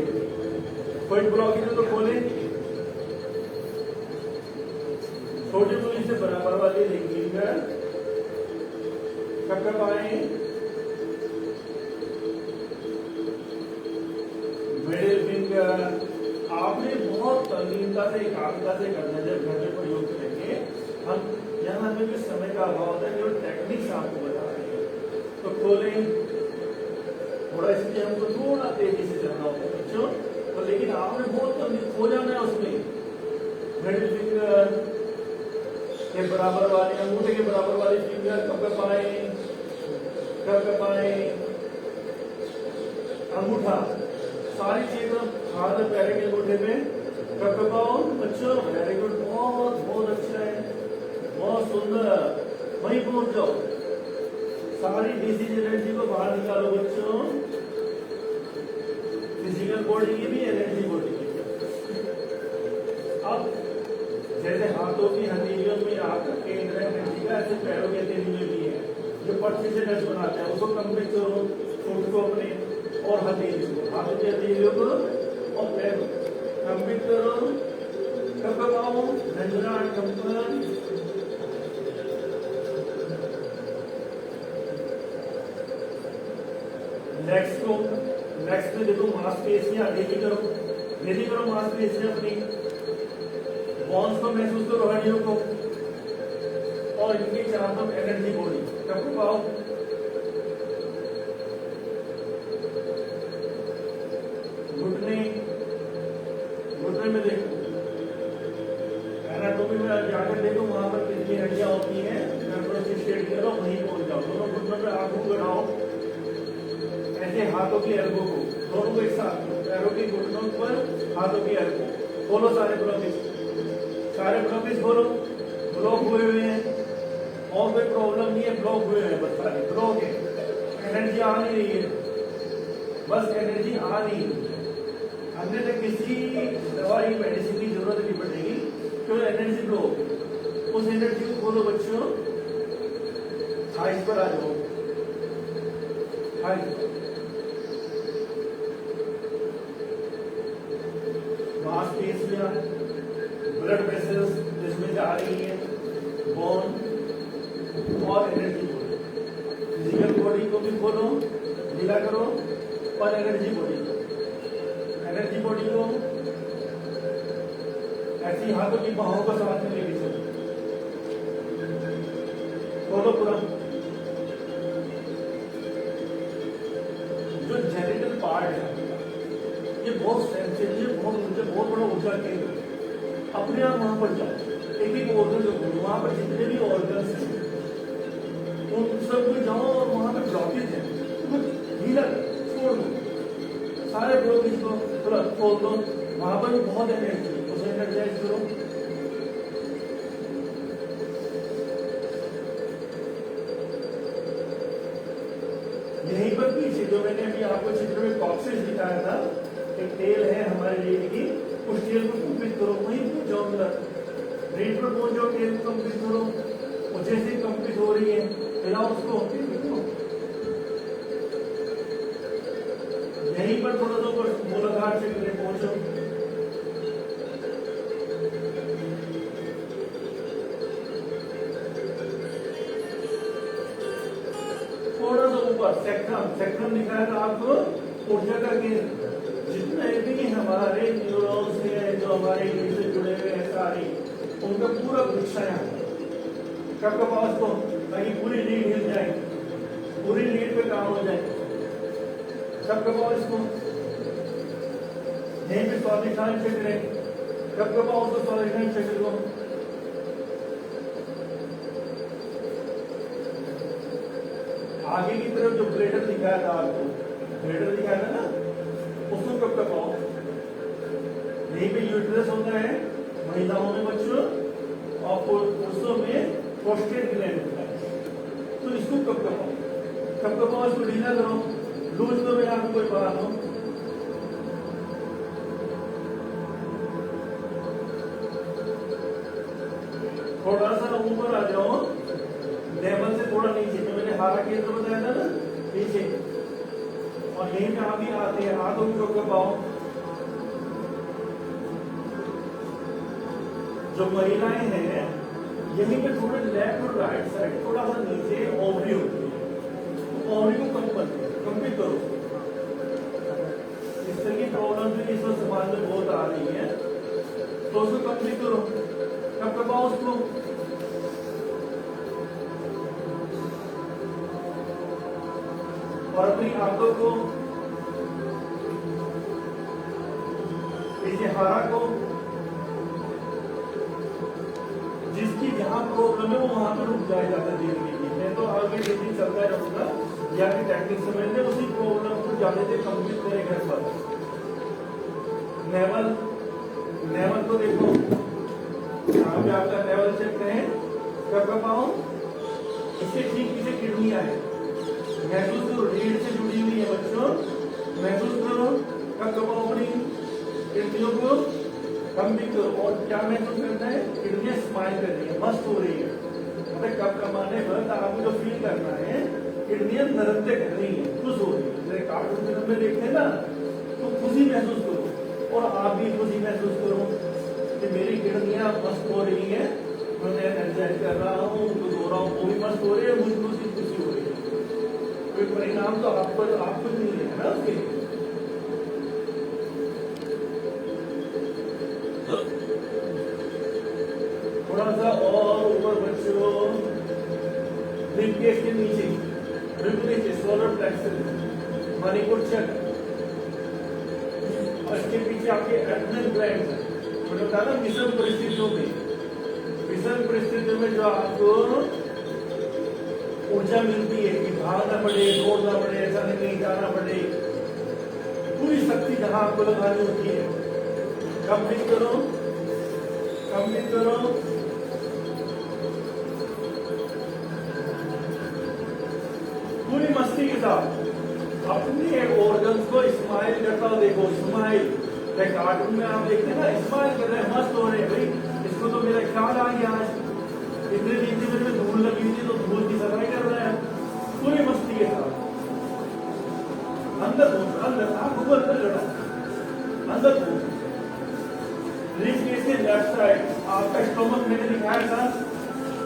कोई ब्लॉकेज हो तो खोले, छोटी उंगली से बराबर वाली रिंग फिंगर कपकपाए, मिडिल फिंगर। आपने बहुत तल्लीनता से एकाग्रता से करना है, जब घर में प्रयोग करेंगे। हम यहाँ में भी समय का अभाव है, जो टेक्निक्स आपको बता रहे हैं, तो खोलें थोड़ा, इसलिए हमको थोड़ा तेजी से चलना होता है बच्चों, तो लेकिन आपने बहुत जल्दी खो जाना है उसमें। मिडिल फिंगर के बराबर वाली, अंगूठे के बराबर वाली फिंगर कपकपाए, अंगूठा सारी चीजें हाथ में पैर के अंगूठे में कपकपाओ बच्चों। वेरी गुड, बहुत बहुत अच्छा है, बहुत सुंदर। वहीं पहुंच जाओ, सारी डिजीज एनर्जी को बाहर निकालो बच्चों। फिजिकल बॉडी की भी एनर्जी बॉडी की। अब जैसे हाथों की हथेलियों में आपका केंद्र है एनर्जी का, ऐसे पैरों की हथेली में भी है, जो पट्टी से टच बनाते हैं, उसको कंप्लीट करो, फुट को अपने और हथेली को, हाथों की हथेलियों को और पैर कंप्लीट करो, कपकपाओ, झंझनाहट, कंपन। नेक्स्ट में देखो मांसपेशियां रेडी करो मांसपेशियां अपनी, बॉन्स को महसूस करो, हड्डियों को, और इनके चारों एनर्जी बॉडी कपकपाओ। घुटने में देखो, एनाटोमी में जाकर देखो वहां पर कितनी हड्डियां होती हैं, स्ट्रेट करो, वहीं पहुंच जाओ। दोनों घुटनों पर आंखों बढ़ाओ, ऐसे हाथों की एल्बो को, दोनों को एक साथ, पैरों की घुटनों पर हाथों की एल्बो खोलो, सारे ब्लॉकेज खोलो, ब्लॉक हुए हुए हैं, और कोई प्रॉब्लम नहीं है, ब्लॉक हुए हैं, बस सारे ब्लॉक है, एनर्जी आ नहीं रही है, बस एनर्जी आ नहीं है। अन्यथा किसी दवाई मेडिसिन की जरूरत नहीं पड़ेगी, क्योंकि एनर्जी ब्लॉक, उस एनर्जी को खोलो बच्चों। थाइस पर आ जाओ, मांसपेशियां, ब्लड वेसल्स जिसमें जा रही है, बोन और एनर्जी बॉडी। फिजिकल बॉडी को भी खोलो, ढीला करो, और एनर्जी बॉडी को ऐसी हाथों की बाहों को साथ में लेके चलो, खोलो पूरा। जो जेनिटल पार्ट है ये बहुत सेंसिटिव, बहुत बड़ा ऊर्जा केंद्र, अपने आप वहां पर जाओ, एक ऑर्गन जो वहां पर जितने भी ऑर्गन हैं उन सबको जाओ, और वहां पर ब्लॉकेज है तो ढीला छोड़ दो, सारे ब्लॉकेज को तुरंत खोल दो। वहां पर भी बहुत एनर्जी, उसे एनर्जाइज करो। यहीं पर पीछे जो मैंने अभी आपको चित्र में कॉक्सिस दिखाया था, एक तेल है हमारे लिए की, उस तेल को कंप्लीट करो, वहीं पहुंचो अंदर, ब्रेन पर पहुंचो, तेल को कंप्लीट करो, और जैसे कंप्लीट हो रही है हिलाओ उसको, यहीं पर थोड़ा सा मूलाधार से पहुंचो, सेक्ट्रम दिखाया था आपको ऊर्जा का केंद्र। जितने भी हमारे न्यूरॉन्स हैं जो हमारे लीड से जुड़े हुए हैं सारे, उनका पूरा गुच्छा यहाँ कब कब आवाज को, ताकि पूरी लीड हिल जाए, पूरी लीड पे काम हो जाए। कब कब आवाज को यहीं पे स्वादिष्ठान चक्र है, कब कब आवाज को स्वादिष्ठान चक्र को आगे की तरफ जो ब्लेडर दिखाया था आपको, ब्लेडर दिखाया था ना, उसको कब कब आओ, यहीं पे यूट्रस होता है महिलाओं में बच्चों, और पुरुषों में प्रोस्टेट ग्लैंड होता है। तो इसको कब कब आओ, इसको ढीला करो, लूज करो, यहाँ पे कोई बात हो, थोड़ा सा ऊपर आ जाओ, लेवल से थोड़ा नीचे, जो मैंने हारा केंद्र बताया था ना, नीचे, और यहीं पे आप भी आते हैं, हाथों को कपाओ। जो महिलाएं हैं यहीं पे थोड़े लेफ्ट और राइट साइड थोड़ा सा नीचे ओवरी होती है, ओवरी को कंप्लीट करो। इस तरह की प्रॉब्लम जो इस वक्त समाज में बहुत आ रही है, तो उसको कंप्लीट करो। कब कपाओ उसको, और अपनी आंखों को, पीछे हारा को, जिसकी जहां प्रॉब्लम है वो वहां पे रुक जाएगा धीरे धीरे। मैं तो आगे जल्दी चलता रहूंगा, या कि टेक्निक समझ में उसी प्रॉब्लम को ज्यादा देर कंप्लीट करें घर पर। नेवल को देखो, यहाँ पे आपका नेवल चेक करें, कब कब आओ, इसके ठीक पीछे किडनियां है, महसूस करो, रीढ़ से जुड़ी हुई है बच्चों, महसूस करो, कब कब अपनी किडनियों को कंप्लीट करो। और क्या महसूस करना है, किडनियां स्माइल कर रही है, मस्त हो रही है, मतलब कब कमाने पर आपको जो फील करना है, किडनियां नृत्य कर रही है, खुश हो रही है। जैसे कार्टून फिल्म में देखते हैं ना, तो खुशी महसूस करो, और आप भी खुशी महसूस करो कि मेरी किडनियां मस्त हो रही है, मैं एनर्जाइज कर रहा हूँ, उनको धो रहा हूँ, वो भी मस्त हो रही है, मुझको भी खुशी हो रही है। कोई परिणाम तो आपको नहीं है ना उसके। थोड़ा सा और ऊपर बच्चों, रिब केस के नीचे, सोलर प्लेक्सस, मणिपुर चक्र, और इसके पीछे आपके एडनल ग्लैंड। मैंने बताया ना, विषम परिस्थितियों में जो आपको ऊर्जा मिलती है कि भागना पड़े, दौड़ना पड़े, ऐसा नहीं जाना पड़े, पूरी शक्ति जहां आपको लगानी होती है। कंप्लीट करो, पूरी मस्ती के साथ अपने ऑर्गन्स को स्माइल करता हो, देखो स्माइल। कार्टून में आप देखते हैं ना, स्माइल कर रहे हैं, मस्त हो रहे हैं, भाई इसको तो मेरा ख्याल आ गया, आज इतने दिन में धूल लगी थी तो धूल की सफाई कर रहे हैं, पूरी मस्ती के साथ। अंदर आप ऊपर कर लड़ा, अंदर रिब केस के लेफ्ट साइड आपका स्टोमक मैंने दिखाया था,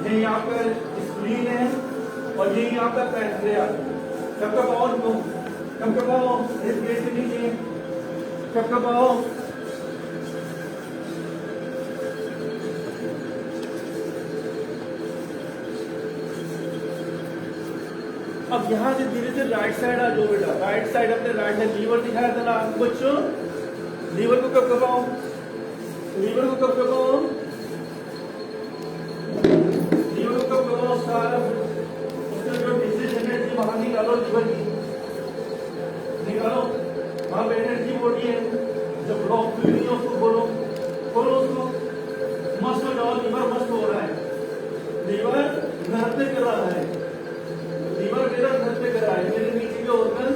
यही आपका स्प्लीन है, और यही आपका पैंक्रियास। कब कब आओ, रिब केस के नीचे, कब कब आओ, अब यहां से धीरे धीरे राइट साइड आ जाओ बेटा, राइट साइड, अपने राइट साइड लीवर दिखाया था ना आपको बच्चों, लीवर को कब कब आओ, सारा उसका जो डिजीज एनर्जी वहां निकालो, लीवर की निकालो, वहां पे एनर्जी बॉडी है, जो ब्लॉक हुई है उसको खोलो उसको, मस्त हो जाओ, लीवर मस्त हो रहा है, लीवर नृत्य कर रहा है, लीवर मेरा नृत्य कर रहा है, मेरे नीचे के ऑर्गन्स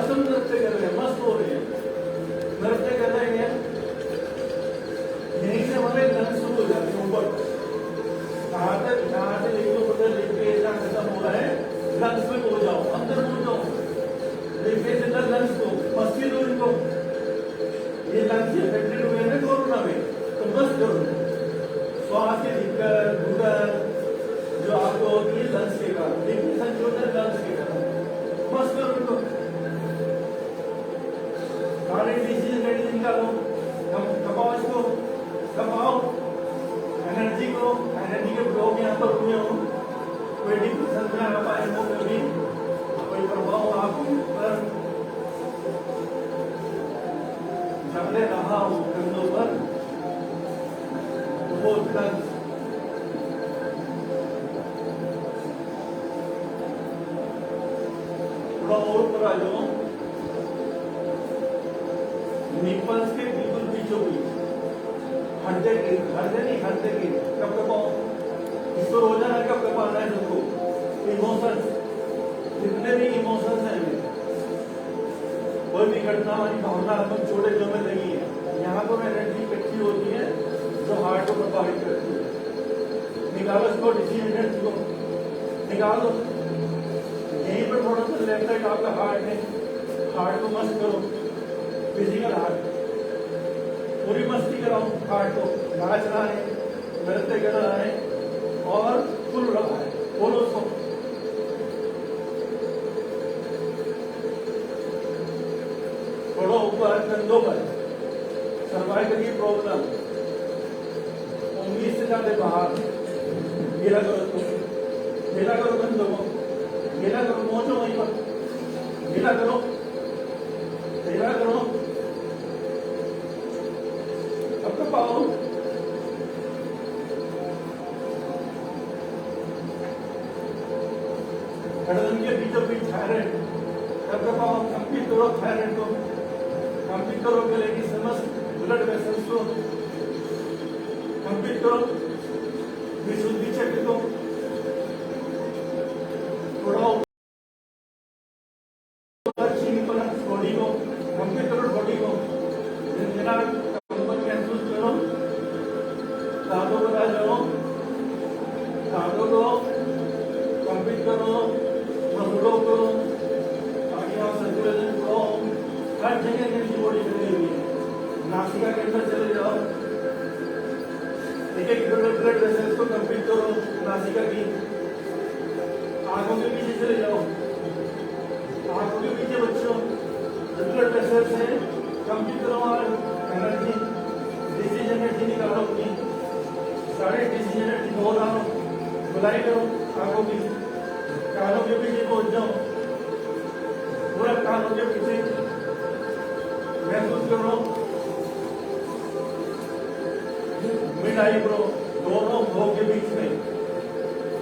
सब नृत्य कर रहे हैं, मस्त हो रहे हैं, नृत्य कर रहे हैं। यहीं से हमारे लंग्स शुरू हो जाते हैं ऊपर, यहाँ से लिख खत्म हो रहा है, लंग्स में हो जाओ, अंदर हो जाओ, लंग्स को मस्ती दो इनको, ये लंग्स अफेक्टेड हुए हैं कोरोना में, तो मस्त करो, श्वास की दिक्कत, घुटन जो आपको होती है लंग्स के कारण, लंग्स के कारण बस करो इनको, सारे डिसीजन एनर्जी निकालो, कमाओ इसको, कमाओ एनर्जी को, एनर्जी के ब्लॉक यहाँ पर हुए हो, कोई डिप्रेशन में आ पाए हो, कभी कोई प्रभाव आप पर जमने रहा हो कंधों पर, वो दर्द थोड़ा और ऊपर आ जाओ, निपल्स के बिल्कुल पीछे हुई, हड्डे नहीं हड्डे की कब कपाओ, इसको रोजाना कब कपाना है तुमको, इमोशंस, जितने भी इमोशंस हैं, कोई भी घटना हमारी भावनात्मक छोटे जो में लगी है, यहाँ पर एनर्जी इकट्ठी होती है जो हार्ट को प्रभावित करती है, निकालो इसको, डिसीजन एनर्जी को निकालो, यहीं पर थोड़ा सा लेफ्ट साइड आपका हार्ट है, हार्ट को मस्त करो, फिजिकल हार्ट पूरी मस्ती कराओ, हार्ट को नाच रहा है, नृत्य कर रहा है और खुल रहा है, बोलो उसको, थोड़ा ऊपर कंधों पर, सर्वाइकल की प्रॉब्लम, उंगली से ज्यादा बाहर, गिला करो उसको, गिला करो कंधों को, गिला करो, पहुंचो वहीं पर, गिला करो, गिला करो, अब तो पाओ, गर्दन के बीचों बीच थायराइड, अब तो पाओ, कंप्लीट करो थायराइड को, कंप्लीट करो गले की समस्त ब्लड वेसल्स को, कंप्लीट करो विशुद्धि चक्र को, थोड़ा बॉडी को कंप्लीट करो, बॉडी को महसूस करो, दांतों को आ जाओ, दांतों को कंप्लीट करो, मसलों को ताकि आप सर्कुलेशन को हर जगह एनर्जी बॉडी में लगी हुई है, नासिका के अंदर चले जाओ, एक एक ब्लड वेसल्स को कंप्लीट करो, नासिका की, आंखों के पीछे चले जाओ, आंखों के पीछे बच्चों ब्लड वेसल्स है, कंप्लीट करो और एनर्जी, डिसीजन एनर्जी निकालो अपनी, सारे डिसीजन एनर्जी हो रहा हो, बुलाई करो आंखों की, कानों के पीछे पहुंच जाओ, पूरा कानों के पीछे महसूस करो, मिड आईब्रो, दोनों भों के बीच में,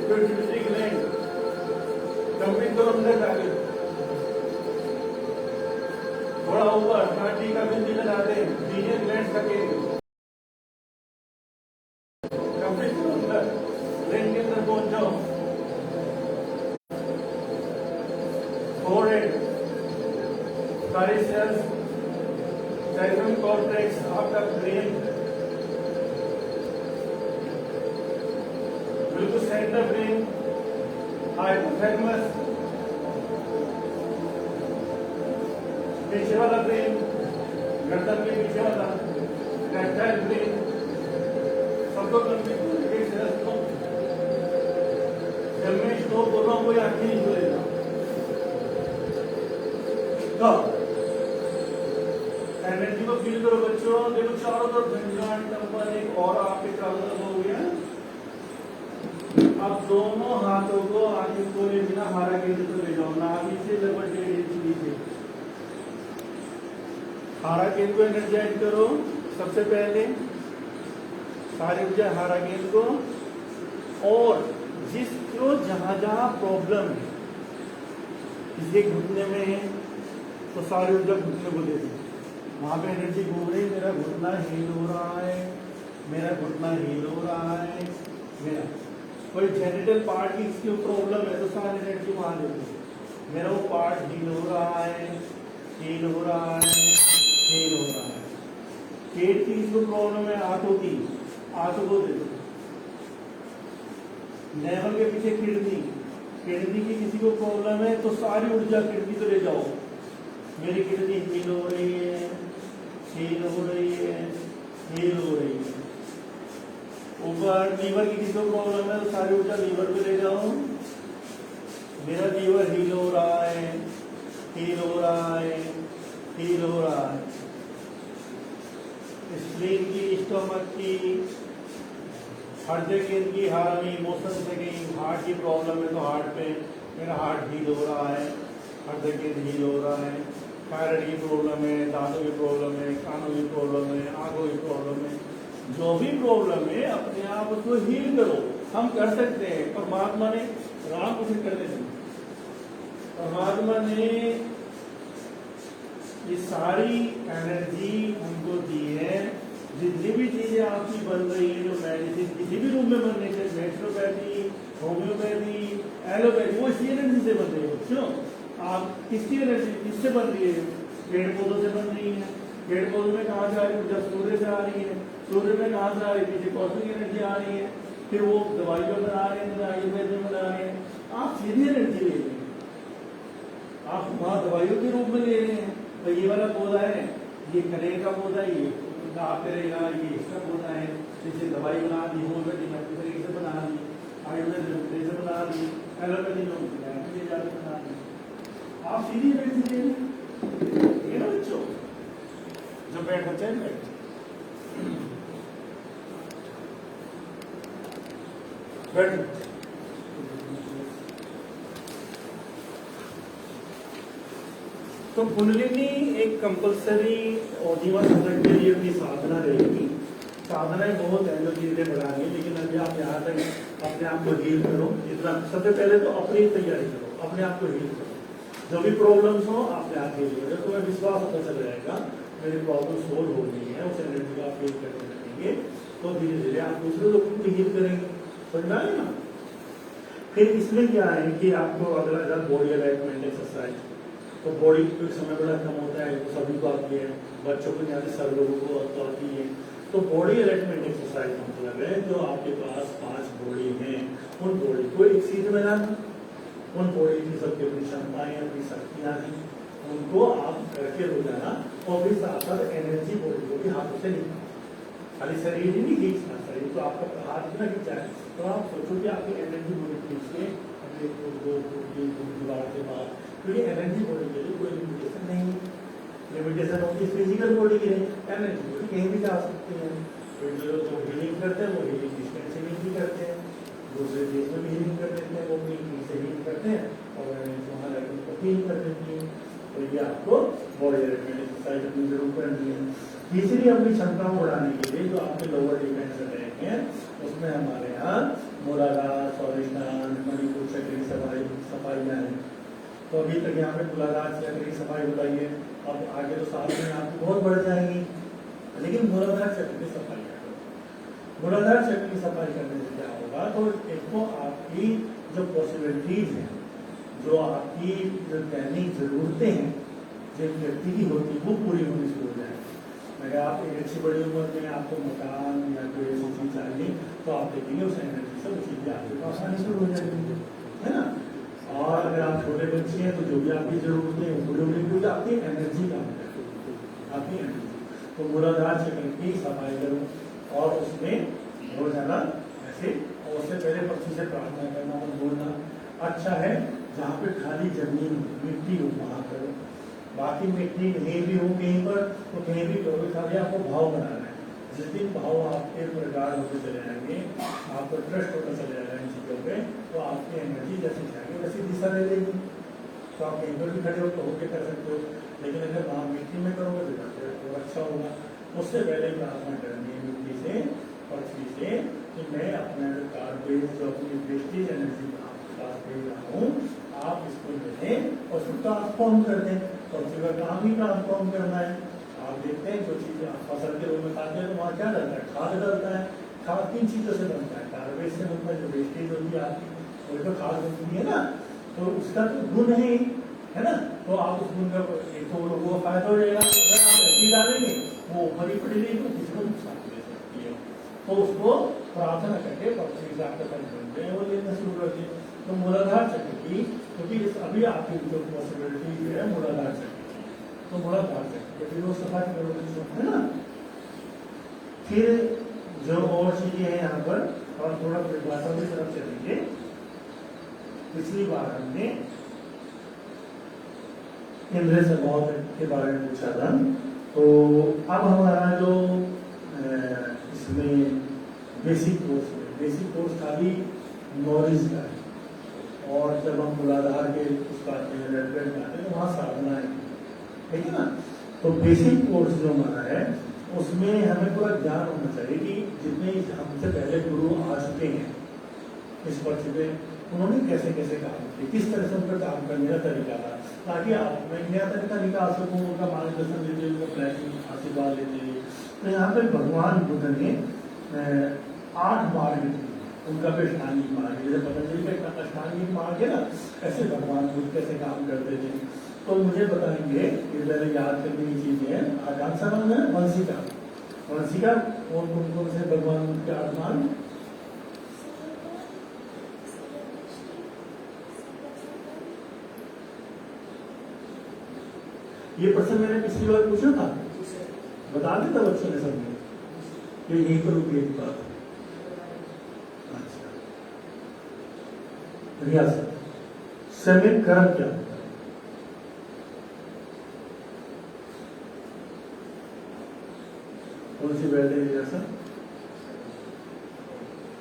पिट्यूटरी ग्लैंड कंप्लीट करो अंदर जाके, थोड़ा ऊपर नाटी का बिंदी लगाते हैं, पीनियल ग्लैंड का केंद्र कंप्लीट करो अंदर, ब्रेन के अंदर पहुंच जाओ, फोरहेड, सारी सेल्स, सेरेब्रम कॉर्टेक्स, आपका ब्रेन बिल्कुल सेंटर ब्रेन, हाइपोथैलेमस, पीछे वाला ब्रेन, गर्दन के पीछे वाला रेक्टाइल ब्रेन, सबको कंप्लीट करके सेल्स को, जब मैं स्टॉप बोल रहा हूँ कोई आंखें नहीं खुलेगा, तो एनर्जी को फील करो बच्चों, देखो चारों तरफ झंझाट कंपन एक और आपके चारों तरफ हो गया, अब दोनों हाथों को आगे खोले बिना हारा केंद्र पर ले जाओ, नाभि से लगभग 1.5 इंच नीचे, हारा केंद्र को एनर्जाइज करो, सबसे पहले सारी ऊर्जा हारा केंद्र को, और जिसको जहां जहां प्रॉब्लम है, किसी घुटने में है तो सारी ऊर्जा घुटने को दे दो, वहां पे एनर्जी घूम रही, मेरा घुटना हील हो रहा है, मेरा घुटना हील हो रहा है, मेरा कोई जेनिटल पार्ट की इसकी प्रॉब्लम है तो सारी एनर्जी वहां दे दो, मेरा वो पार्ट हील हो रहा है, हील हो रहा है, हील हो रहा है, पेट की इसको प्रॉब्लम है, आंतों की, आंतों को दे दो, नेवल के पीछे किडनी, किडनी की किसी को प्रॉब्लम है तो सारी ऊर्जा किडनी को ले जाओ, मेरी किडनी हील हो रही है, हील हो रही है, हील हो रही है, ऊपर लीवर की किसी को प्रॉब्लम है तो सारी ऊर्जा लीवर पे ले जाओ, मेरा लीवर हील हो रहा है, हील हो रहा है, हील हो रहा है। स्प्लीन की, स्टोमक की, हृदय केंद्र की, हार्ट में इमोशन से गई, हार्ट की प्रॉब्लम है तो हार्ट पे मेरा हार्ट हील हो रहा है, हृदय केंद्र हील हो रहा है। थायराइड की प्रॉब्लम है, दांतों की प्रॉब्लम है, कानों की प्रॉब्लम है, आंखों की प्रॉब्लम है, जो भी प्रॉब्लम है अपने आप उसको हील करो। हम कर सकते हैं, परमात्मा ने राम कुछ करने नहीं, परमात्मा ने ये सारी एनर्जी हमको दी है। जितनी भी चीजें आपकी बन रही है, जो मेडिसिन किसी भी रूप में बनने के, नेचुरोपैथी, होम्योपैथी, एलोपैथी, वो इसी एनर्जी से बन रही है। क्यों? आप किसकी एनर्जी किससे बन रही है? पेड़ पौधों से बन रही है। पेड़ पौधों में कहाँ से आ रही है? जब सूर्य से आ रही है। सूर्य में कहाँ से आ रही है? पीछे कॉस्मिक एनर्जी आ रही है, फिर वो दवाइयों में बना रहे हैं, आयुर्वेद में बना रहे हैं। आप सीधी एनर्जी ले रहे हैं, आप वहाँ दवाइयों के रूप में ले रहे हैं। तो ये वाला पौधा है, ये कनेर का पौधा, ये आप करेगा, ये इसका पौधा है, जैसे दवाई बना दी, होम्योपैथी में अपने तरीके से बना दी, आयुर्वेद में अपने से बना दी, एलोपैथी में बना दी। आप सीधी एनर्जी ले रहे हैं बच्चों। जो बैठ बच्चे बैठ बैठ तो कुंडलिनी एक कंपलसरी और जीवन साधक के लिए अपनी साधना रहेगी। साधनाएं बहुत है जो चीजें बढ़ाएंगे, लेकिन अभी आप यहाँ तक अपने आप को हील करो। जितना सबसे पहले तो अपनी तैयारी करो, अपने आप को हील करो। जो भी प्रॉब्लम्स हो अपने आप हील करो, तुम्हें विश्वास होता चल जाएगा मेरी प्रॉब्लम सोल्व हो गई है, उस एनर्जी को आप हील करने लगेंगे तो धीरे धीरे आप दूसरे लोगों को हील करेंगे। समझ आए ना? फिर इसमें क्या है कि आपको अगला बॉडी अलाइनमेंट एक्सरसाइज, तो बॉडी का समय बड़ा कम होता है, तो सभी को आती है, बच्चों को नहीं आती, सब लोगों को तो आती है। तो बॉडी अलाइनमेंट एक्सरसाइज मतलब है जो आपके पास 5 बॉडी हैं, उन बॉडी को एक सीध में लाना, उन बॉडी की सबकी अपनी क्षमताएं, अपनी शक्तियां हैं, उनको आप करके रोजाना, और फिर साथ साथ एनर्जी बॉडी को भी हाथों से निकालना। खाली शरीर ही नहीं खींचना, शरीर तो आपका हाथ भी ना खींचा है, तो आप सोचो कि आपकी एनर्जी बॉडी खींच के अपने दीवार के बाद, क्योंकि एनर्जी बॉडी के लिए कोई लिमिटेशन नहीं है। लिमिटेशन होती है फिजिकल बॉडी की, एनर्जी बॉडी कहीं भी जा सकती है। जो हीलिंग करते हैं वो हीलिंग डिस्टेंस से हीलिंग करते हैं, दूसरे देश में भी हीलिंग कर देते हैं, वो भी से हीलिंग करते हैं और वहाँ जाकर उनको हील कर देती है। तो ये आपको बॉडी एक्सरसाइज अपनी जरूर करनी है। तीसरी अपनी क्षमताओं को बढ़ाने के लिए जो आपके लोअर डिफेंस रहेंगे, उसमें हमारे यहाँ मूलाधार, स्वादिष्ठान, मणिपुर चक्र की सफाइयाँ हैं। तो अभी तक यहाँ पे मूलाधार चक्र की सफाई बताई है, अब आगे तो साथ में आपकी बहुत बढ़ जाएंगी, लेकिन मूलाधार चक्र की सफाई करो। मूलाधार चक्र की सफाई करने से क्या होगा, तो एक तो आपकी जो पॉसिबिलिटीज हैं, जो आपकी जो दैनिक जरूरतें हैं जो व्यक्ति की होती है, वो पूरी होनी शुरू हो जाए। अगर आप एक अच्छी बड़ी उम्र में आपको मकान या कोई ऐसी चीज चाहिए, तो आप देखेंगे उस एनर्जी से वो चीजें आपको आसानी शुरू हो जाएगी, है ना। और अगर आप छोटे बच्चे हैं तो जो भी आपकी जरूरतें हैं वो पूरी होने की, आपकी एनर्जी काम करेगी, आपकी एनर्जी। तो मूलाधार चक्र की सफाई करो और उसमें रोजाना ऐसे, और उससे पहले पक्षी से प्रार्थना करना और बोलना। अच्छा है जहाँ पे खाली जमीन मिट्टी हो वहाँ करो, बाकी मिट्टी नहीं भी हो कहीं पर तो कहीं भी करो, खाली आपको भाव बनाना है। जिस दिन भाव आपके प्रगाढ़ होते चले जाएंगे, आपको ट्रस्ट होता चले जाएगा इन चीजों पे, तो आपकी एनर्जी जैसी जाएगी वैसी दिशा ले लेगी। तो आप कहीं पर भी खड़े हो तो होके कर सकते हो, लेकिन अगर वहाँ मिट्टी में करोगे तो अच्छा होगा। उससे पहले प्रार्थना करनी है मिट्टी से, पृथ्वी से, कि मैं अपना जो कार्बेज, जो अपनी वेस्टेज एनर्जी आपके पास भेज रहा हूँ, आप इसको लें और उसको ट्रांसफॉर्म कर दें। पृथ्वी का काम ही ट्रांसफॉर्म करना है। आप देखते हैं जो चीजें आप फसल के रूप में खाते हैं तो वहाँ क्या डलता है, खाद डलता है। खाद 3 चीजों से बनता है, कार्बेज से बनता है, जो वेस्टेज होती है आपकी वही तो खाद बनती है ना, तो उसका तो गुण है ना। तो आप उस गुण का एक तो लोगों को फायदा हो जाएगा, अगर आप ऐसी डालेंगे वो ऊपर ही पड़ी रहेगी तो किसी को नुकसान दे सकती है। तो उसको प्रार्थना करके पृथ्वी से आपके पास बनते हैं वो लेना शुरू कर दिए। तो मूलाधार चक्र की, क्योंकि अभी आपकी जो पॉसिबिलिटी है मूलाधार चक्र, तो मूलाधार चक्र फिर वो सफाई करोगे, है ना। फिर जो और चीजें हैं यहाँ पर, और थोड़ा परिभाषा की तरफ चलेंगे। पिछली बार हमने इंद्रेश अभाव के बारे में पूछा था। तो अब हमारा जो इसमें बेसिक कोर्स खाली नॉलेज का है, और जब हम मूलाधार के उसका आते हैं रेफरेंस आते हैं तो वहाँ साधना है, ठीक है ना। तो बेसिक कोर्स जो हमारा है उसमें हमें पूरा ज्ञान होना चाहिए कि जितने हमसे पहले गुरु आ चुके हैं इस वर्ष पे, उन्होंने कैसे कैसे काम किया, किस तरह से उनका काम करने का तरीका था, ताकि आप मैं नया तरीका निकाल सकूँ, उनका मार्गदर्शन लेते हुए, उनका ब्लेसिंग आशीर्वाद लेते हुए। तो यहाँ पे भगवान बुद्ध ने 8 मार्ग दिए, उनका भी अष्टांगिक मार्ग, जैसे पतंजलि का अष्टांगिक मार्ग है ना, ऐसे भगवान बुद्ध कैसे काम करते थे। तो मुझे बताएंगे, ये पहले याद करने की चीज है। आकांक्षा मार्ग है वंशिका कौन से भगवान बुद्ध के 8 मार्ग? ये प्रश्न मैंने पिछली बार पूछा था, बता देता बच्चों ने सबने, ये यहीं पर रुकी एक बात। अच्छा, रियासत समय कर्म क्या होता है? कौन सी बैठ है रियासत?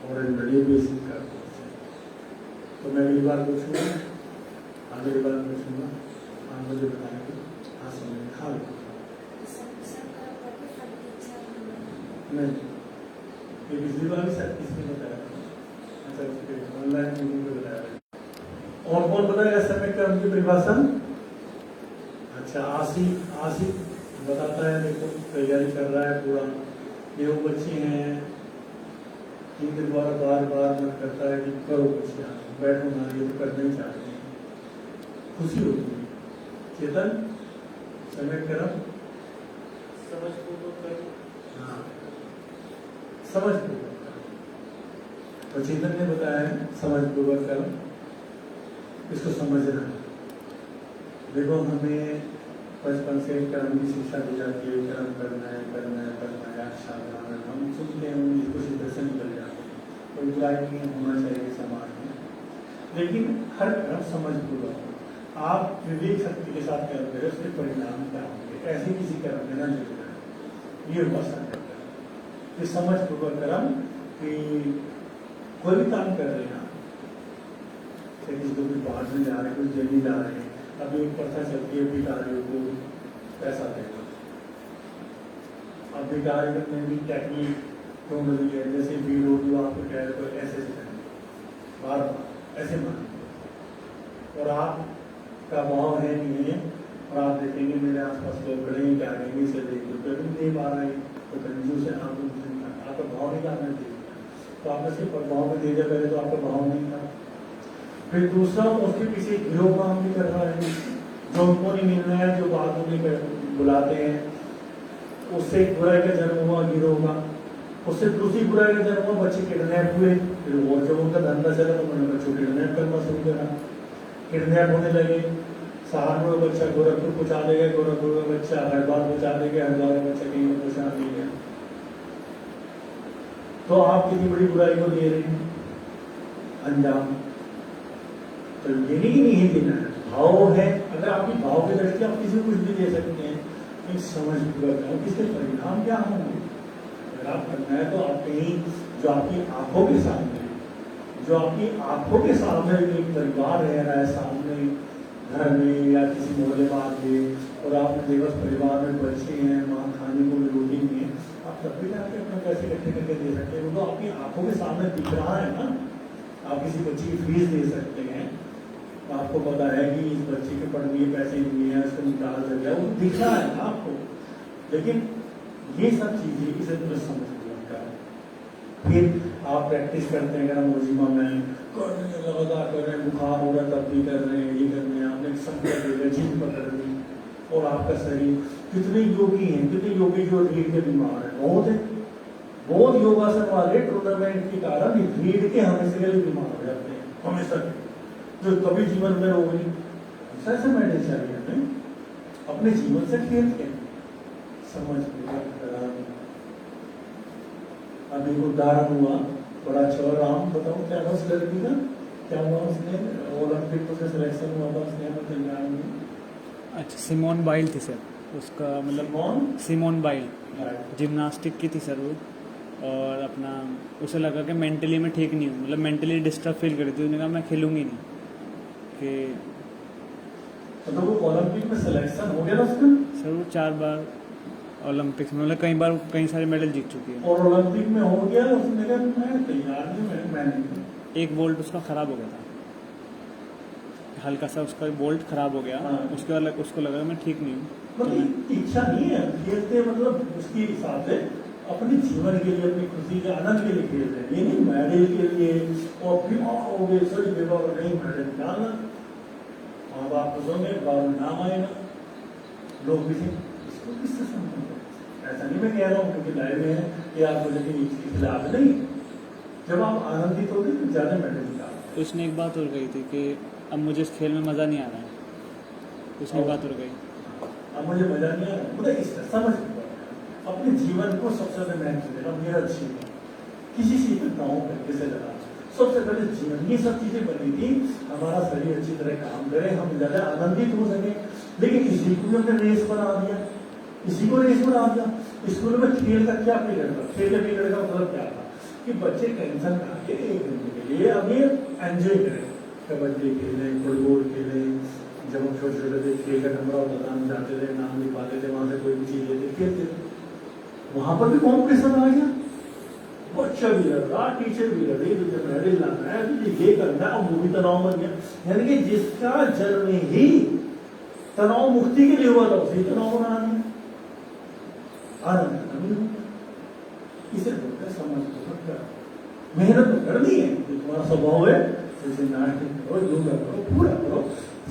और बड़ी बेसिक का कोर्स है। तो मैं अगली बार पूछूंगा, अगली बार पूछूंगा, आप मुझे बताएंगे। हाँ समझ हाँ नहीं, ये पिछली बार भी शायद किसने बताया था, अच्छा ऑनलाइन मीटिंग में बताया था। और कौन बताएगा समय कर्म की परिभाषा? अच्छा आसिफ बताता है, देखो तैयारी कर रहा है पूरा। ये वो बच्चे हैं जिनके द्वारा बार बार मन करता है कि करो कुछ, बैठो ना, ये तो करना ही चाहते हैं, खुशी होती है। चेतन समय कर्म हाँ समझपूर्वक कर्म, तो चेतन ने बताया है समझपूर्वक कर्म, इसको समझना है। देखो हमें बचपन से कर्म की शिक्षा दी जाती है, कर्म करना है अच्छा बनाना है, हम सुनते हैं, इसको सीधे से निकल जाते हैं, कोई बुराई नहीं होना चाहिए समाज में, लेकिन हर कर्म समझपूर्वक। आप विवेक शक्ति के साथ कर्म करें, उसके परिणाम क्या होंगे, ऐसे किसी कर्म में न जुड़ जाए, ये होगा संकल्प। ये समझपूर्वक कर्म कि कोई भी काम कर रहे हैं, किसी को भी बाहर में जा रहे हैं, कुछ जल्दी जा रहे हैं, अभी एक प्रथा चलती है भिखारियों को पैसा देना। अब भिखारी में भी टेक्निक ढूंढ रही है, जैसे भीड़ होगी आपको कह रहे तो ऐसे करें, बार बार ऐसे मानेंगे, और आपका भाव है नहीं है, और आप देखेंगे मेरे आसपास लोग खड़े हैं, क्या करेंगे, इसे देख रुपये भी नहीं पा रहे हैं, तो कंजूस है, आपका भाव नहीं करना चाहिए। तो आपने सिर्फ भाव में दे दिया, पहले तो आपका भाव नहीं था। फिर दूसरा, उसके पीछे गिरोह काम भी कर रहा है, जो उनको नहीं मिल रहा है, जो बात नहीं बुलाते हैं, उससे एक बुराई का जन्म हुआ गिरोह का, उससे दूसरी बुराई का जन्म हुआ, बच्चे किडनैप हुए, फिर वो जब उनका धंधा चला तो उन्होंने बच्चों किडनैप करना शुरू करा, किडनैप होने लगे। सहारनपुर का बच्चा गोरखपुर पहुंचा देगा, गोरखपुर का बच्चा हरिद्वार पहुंचा देगा, हरिद्वार का बच्चा कहीं पहुंचा देगा। तो आप कितनी बड़ी बुराई को दे रहे हैं अंजाम। तो ये नहीं देना है, भाव है, अगर आपकी भाव की दृष्टि आप किसी को कुछ भी दे सकते हैं, एक समझ पूर्वक इसके परिणाम क्या होंगे। अगर आप करना है तो आप कहीं जो आपकी आंखों के सामने एक परिवार रह रहा है सामने घर में या किसी मोहल्ले में आके, और आप दिवस परिवार में बच्चे हैं, वहाँ खाने को रोटी नहीं है, आप तब भी जाके अपना पैसे इकट्ठे करके दे सकते हैं, वो तो आपकी आंखों के सामने दिख रहा है ना। आप किसी बच्चे की फीस दे सकते हैं, आपको पता है कि इस बच्चे के पढ़ने के पैसे दिए हैं, उसको निकाल लग गया, वो दिख रहा है ना आपको। लेकिन ये सब चीजें इसे तो समझ का। फिर आप प्रैक्टिस करते हैं, अगर हम रोजिमा में कर रहे हैं, लगातार कर रहे हैं, बुखार हो रहा है तब भी कर रहे हैं, ये कर रहे हैं, आपने संकल्प ले लिया, जिद पकड़ ली, और आपका शरीर, कितने योगी हैं, कितने योगी जो रीढ़ के बीमार है, बहुत योगासन वाले टूर्नामेंट के कारण रीढ़ के हमेशा के लिए बीमार हो जाते हैं, हमेशा के, जो कभी जीवन में रोग नहीं। ऐसा मेडिटेशन में अपने जीवन से खेलते हैं, समझ अभी उदाहरण हुआ बड़ा अच्छा। राम बताओ क्या था उस लड़की का, क्या हुआ उसने ओलंपिक में सिलेक्शन हुआ था उसने अपने कल्याण में, अच्छा, सिमोन बाइल थी सर, उसका मतलब सिमोन बाइल जिम्नास्टिक की थी सर वो। और अपना उसे लगा कि मेंटली मैं ठीक नहीं हूँ, मतलब मेंटली डिस्टर्ब फील कर रही थी। उसने कहा मैं खेलूंगी नहीं कि तो वो ओलंपिक में सिलेक्शन हो गया ना उसका? सर वो 4 बार ओलंपिक्स में, मतलब कई बार कई सारे मेडल जीत चुकी है। और ओलंपिक में हो गया, उसने कहा मैं तैयार नहीं, मैं नहीं। एक बोल्ट उसका ख़राब हो गया था, हल्का सा उसका बोल्ट ख़राब हो गया। हाँ। उसके बाद उसको लगा मैं ठीक नहीं हूँ, तो मैं मतलब इच्छा नहीं है खेलते, मतलब उसके हिसाब से अपने जीवन के लिए, अपनी खुशी के आनंद के लिए खेलते हैं, ये नहीं मेडल के लिए। और फिर हो गए सर बेबा नहीं मेडल निकालना, माँ बाप खुशोंगे, बाबा नाम आएगा, लोग भी थे, इसको किससे संबंध है? ऐसा नहीं मैं कह रहा हूँ क्योंकि लाइव में है कि आप मुझे इसके खिलाफ नहीं। जब आप आनंदित होगे तो ज्यादा मेडल निकालते। तो उसने एक बात और कही थी कि अब मुझे इस खेल में मज़ा नहीं आ रहा है। उसने एक बात और कही, अब मुझे मजा नहीं आ रहा, मुझे इसका समझ अपने जीवन को सबसे ज्यादा महत्व देना मेरा जीवन, किसी चीज पे दांव करके से लगा। सबसे पहले जीवन, ये सब चीजें बनी थी हमारा शरीर अच्छी तरह काम करे, हम ज्यादा आनंदित हो सके। लेकिन इसी को भी हमने रेस बना दिया, इसी को रेस बना दिया। स्कूल में खेल का क्या पीरियड था? खेल के पीरियड का मतलब क्या था कि बच्चे टेंशन खा के 1 घंटे के लिए अब ये एंजॉय करें, कबड्डी खेलें, फुटबॉल खेलें। जब हम छोटे छोटे थे खेल का नंबर होता था, हम जाते थे, नाम लिखवाते थे, वहां से कोई भी चीज लेते खेलते थे। वहां पर भी कॉम्पिटिशन आ गया, बच्चा भी लड़ रहा, टीचर भी लड़ रही, तुझे मेडल लाना है, तुझे ये करना है, और वो भी तनाव बन गया। यानी कि जिसका जन्म ही तनाव मुक्ति के लिए हुआ था उसे तनाव बना दिया, आनंद नहीं होता। इसे बोलते हैं समझ को कर, मेहनत तो करनी है, तुम्हारा स्वभाव है, जैसे नाटक करो, योगा करो, पूरा करो,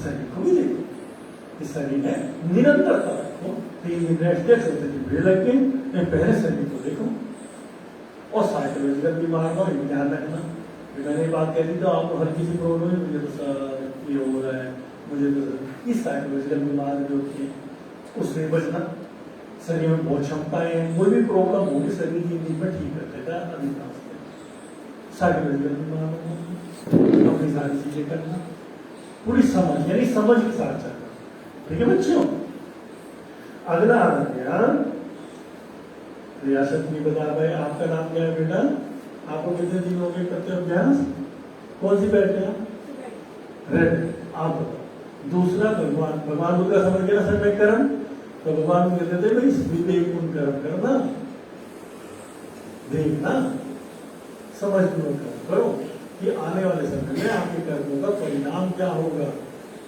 शरीर को भी देखो, इस शरीर है निरंतरता रखो। 3 दिन रेस्ट होते लग गए, पहले शरीर को देखो। और साइकोलॉजिकल बीमार हो, ध्यान रखना। मैंने ये बात कह दी तो आपको हर किसी प्रॉब्लम है, मुझे तो सर ये हो रहा है, मुझे तो इस साइकोलॉजिकल बीमार जो होती है उससे बचना। शरीर में बहुत क्षमताएं हैं, कोई भी प्रॉब्लम होगी शरीर की नींद में ठीक कर देता है अधिकांश। साइकोलॉजिकल बीमार होना, अपनी सारी चीजें करना, पूरी समझ, यानी समझ के साथ चलना। ठीक है बच्चों, अगला आ गया रियासत नहीं बता भाई, आपका नाम क्या है बेटा? आपको कितने दिन हो गए करते हो अभ्यास? कौन सी बैठ गया? रेड। आप बताओ। दूसरा भगवान, भगवान बुद्ध का समझ गया सम्यक कर्म, तो भगवान कहते थे भाई विवेक गुण कर्म करना, देखना, समझपूर्वक कर्म करो कि आने वाले समय में आपके कर्मों का परिणाम क्या होगा,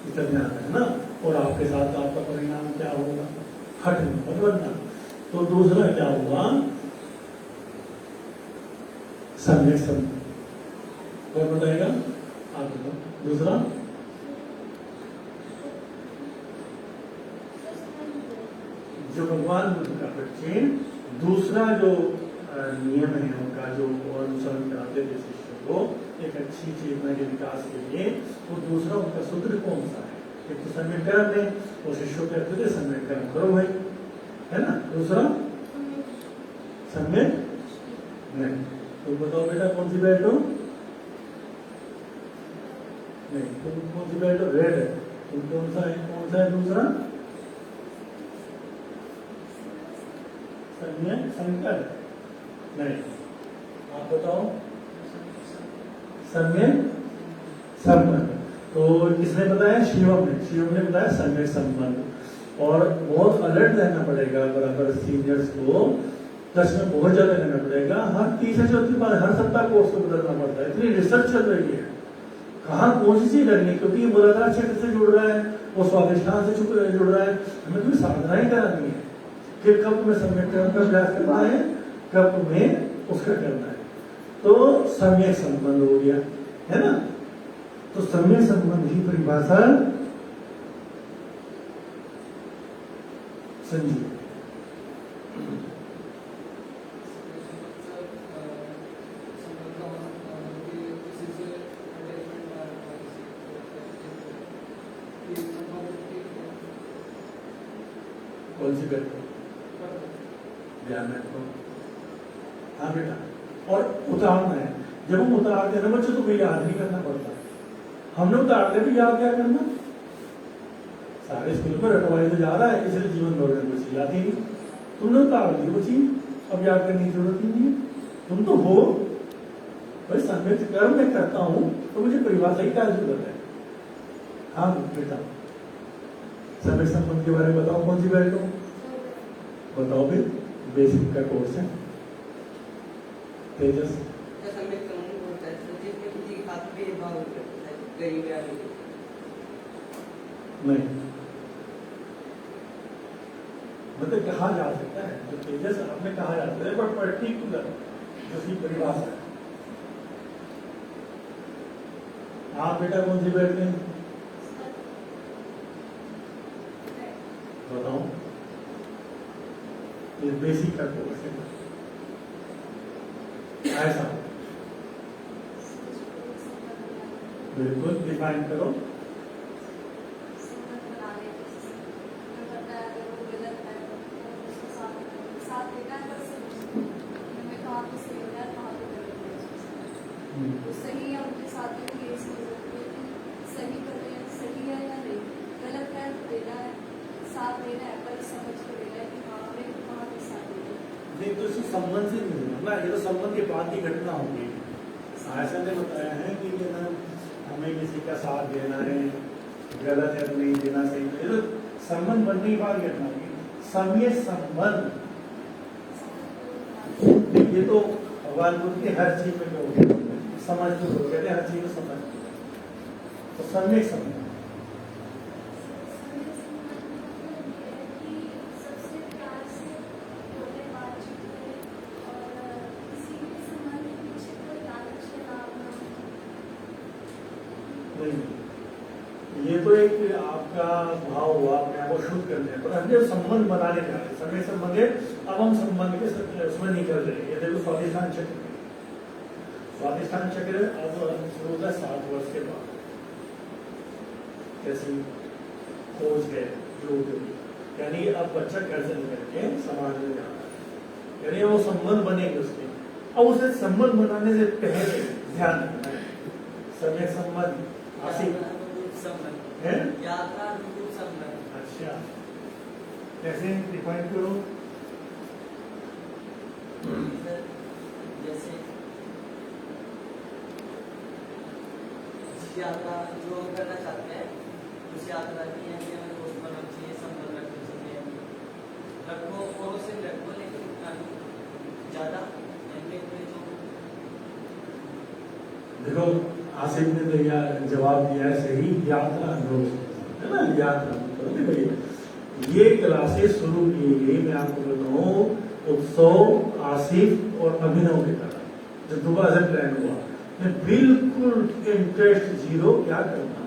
इसका ध्यान रखना। और आपके साथ आपका परिणाम क्या होगा, हट मत बनना। तो दूसरा क्या हुआ? सम्यक संबंध। कौन बताएगा? आप बताओ। दूसरा जो भगवान बुद्ध का बच्चे, दूसरा जो नियम है उनका, जो अनुसरण कराते थे शिष्यों को एक अच्छी चेतना के विकास के लिए, तो दूसरा उनका सूत्र कौन सा है? एक तो सम्यक कर्म है, वो शिष्यों कहते थे सम्यक कर्म करो भाई, है ना। दूसरा सम्यक नहीं। तो बताओ बेटा कौन सी बेल्ट हो? नहीं, तुम कौन सी बेल्ट हो? रेड है। तुम कौन सा है? कौन सा है दूसरा? सम्यक संकर नहीं। आप बताओ। सम्यक संबंध। तो किसने बताया? शिवम ने। शिवम ने बताया सम्यक संबंध। और बहुत अलर्ट रहना पड़ेगा बराबर सीनियर्स को, दस में बहुत ज्यादा रहना पड़ेगा। हर तीसरे चौथी बार हर सप्ताह कोर्स को बदलना पड़ता है, इतनी रिसर्च चल रही है कहाँ कौन सी चीज करनी, क्योंकि मूलाधार क्षेत्र से जुड़ रहा है, वो स्वादिष्ठान से जुड़ रहा है। हमें तुम्हें साधनाएं करानी है कि कब तुम्हें सम्यक कर्म का अभ्यास करना है, कब तुम्हें उसका करना है। तो सम्यक संबंध हो गया, है ना। तो सम्यक संबंध की परिभाषा संजीव। कौन सी बेटा? ध्यान रखो। हाँ बेटा, और उतारना है। जब हम उतारते हैं ना बच्चों, तो कोई याद नहीं करना पड़ता। हमने उतार लिया तो याद क्या करना? सारे स्कूल में रटवाई तो जा रहा है, इसलिए जीवन दौड़ने को चीज आती नहीं। तुमने उतार दी वो चीज, अब याद करने की जरूरत ही नहीं है। तुम तो हो भाई, सम्यक कर्म मैं करता हूँ तो मुझे परिभाषा ही क्या जरूरत है। हाँ बेटा, सम्यक संबंध के बारे में बताओ, कौन सी बैठ हो बताओ भाई, बेसिक का कोर्स है। तेजस सम्यक संबंध होता है जिसमें किसी के साथ भेदभाव होता है, गरीब या अमीर। नहीं, मतलब कहा जा सकता है, जो तेजस आपने कहा जाता है, बट पर्टिकुलर जो उसकी परिभाषा है। आप बेटा कौन सी बैठते हैं बताओ, ये बेसिक का कोर्स है ऐसा, बिल्कुल डिफाइन करो। तो सही है उनके साथ में ये सही कर रहे हैं, सही है या नहीं, गलत है तो देना है, साथ देना है, पर समझ के देना है कि हाँ हमें वहाँ पे साथ देना है। नहीं तो इसको संबंध से नहीं देना ना, ये तो संबंध के बाद की घटना होगी। ऐसा ने बताया है कि जो है हमें किसी का साथ देना है, गलत है तो नहीं देना, सही है, ये तो संबंध बनने के बाद घटना होगी। समय संबंध ये तो भगवान बुद्ध की हर चीज में होगी, समझ तो हो कहते हैं, हर चीज में समझ, तो समय संबंध ये तो एक आपका भाव हुआ, अपने आप को शुद्ध करते हैं, पर हम जब संबंध बनाने जा रहे हैं, समय संबंध है, अब हम संबंध के उसमें निकल रहे हैं। ये देखो स्वाधिष्ठान चक्र, स्वाधिष्ठान चक्र अब शुरू होता है 7 वर्ष के बाद, कैसी खोज है योग, यानी अब बच्चा घर से निकल के समाज में जाता है, यानी वो संबंध बनेंगे उसके। अब उसे संबंध बनाने से पहले ध्यान रखना है समय संबंध है। यात्रा अनुकूल संबंध। अच्छा, कैसे डिफाइन करो? जैसे यात्रा जो हम करना चाहते हैं उस यात्रा की हमें दोस्त बनना चाहिए, संबंध रखना चाहिए, रखो और उसे रखो, लेकिन ज्यादा देखो आसिफ ने तो जवाब दिया है सही, यात्रा अनुभव है ना, यात्रा भाई ये क्लासेस शुरू की गई, मैं आपको बताऊं, उत्सव आसिफ और अभिनव के कारण जब दोबारा से प्लान हुआ, मैं बिल्कुल इंटरेस्ट जीरो, क्या करना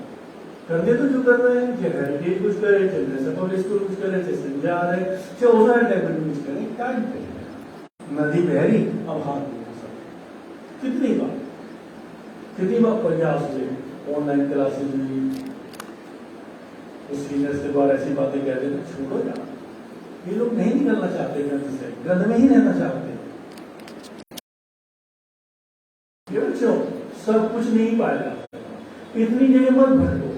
करने तो जो कर रहे हैं, चाहे हेरिटेज कुछ करे, चाहे नेशनल पब्लिक स्कूल कुछ करे, चाहे संजय आ रहे, चाहे ओजर डेवलपमेंट कुछ करे, क्या नदी बहरी अब हाथ कितनी बार प्रयास हुए, ऑनलाइन क्लासेस हुई, उस सीनियर्स के द्वारा ऐसी बातें कहते थे, छोड़ो यार, ये लोग नहीं निकलना चाहते ग्रंथ से, ग्रंथ में ही रहना चाहते। ये बच्चों सब कुछ नहीं पाएगा, इतनी जगह मत भटको,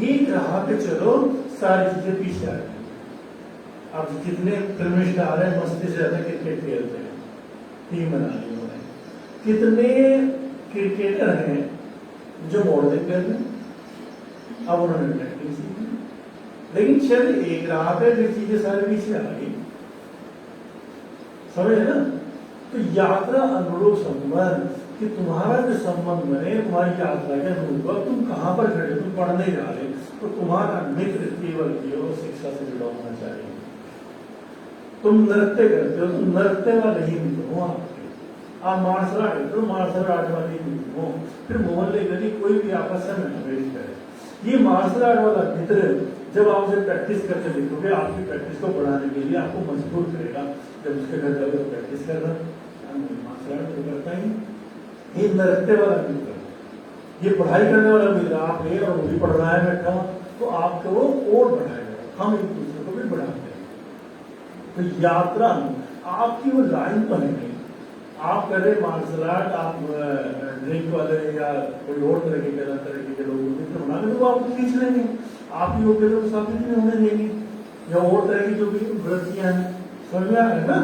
एक राह पे चलो, सारी चीजें पीछे आ रही। अब कितने फिल्म स्टार है, मस्ती से ज्यादा क्रिकेट खेलते हैं, टीम बना ली उन्होंने, कितने क्रिकेटर हैं जो मॉडलिंग कर रहे हैं, अब उन्होंने एक्टिंग सीखी, लेकिन चल एक राह पे जो चीजें सारी पीछे आ गई, समझे ना। तो यात्रा अनुरूप संबंध, कि तुम्हारा जो संबंध बने, तुम्हारी यात्रा के अनुरूप, तुम कहाँ पर खड़े, तुम पढ़ने जा रहे, तो तुम्हारा मित्र केवल केवल शिक्षा से जुड़ा होना चाहिए। तुम नृत्य करते हो, तुम नृत्य वाले ही मित्र हो, आप मार्शल आर्ट करते हो, मार्शल आर्ट वाले ही मित्र हो, फिर मोहल्ले गली कोई भी आपस में मैनेज करे। ये मार्शल आर्ट वाला मित्र जब आप उसे प्रैक्टिस करते देखोगे, आपकी प्रैक्टिस को बढ़ाने के लिए आपको मजबूर करेगा। जब उसके घर जाकर प्रैक्टिस कर रहा है, मार्शल आर्ट तो करता ही, ये नृत्य वाला मित्र, ये पढ़ाई करने वाला मित्र, आप है और वो भी पढ़ रहा है बैठा, तो आपको वो और बढ़ाएगा, हम एक दूसरे को भी बढ़ाते हैं। तो यात्रा आपकी वो लाइन तो है नहीं, आप कर रहे मार्शल आर्ट, आप ड्रिंक वाले या कोई और तरह के लोग मित्र बना, तो वो आपको खींच लेंगे। आप योग्यता को साबित नहीं होने देंगे, या और तरह की जो भी वृत्तियां हैं, समझ में आ रहा है ना।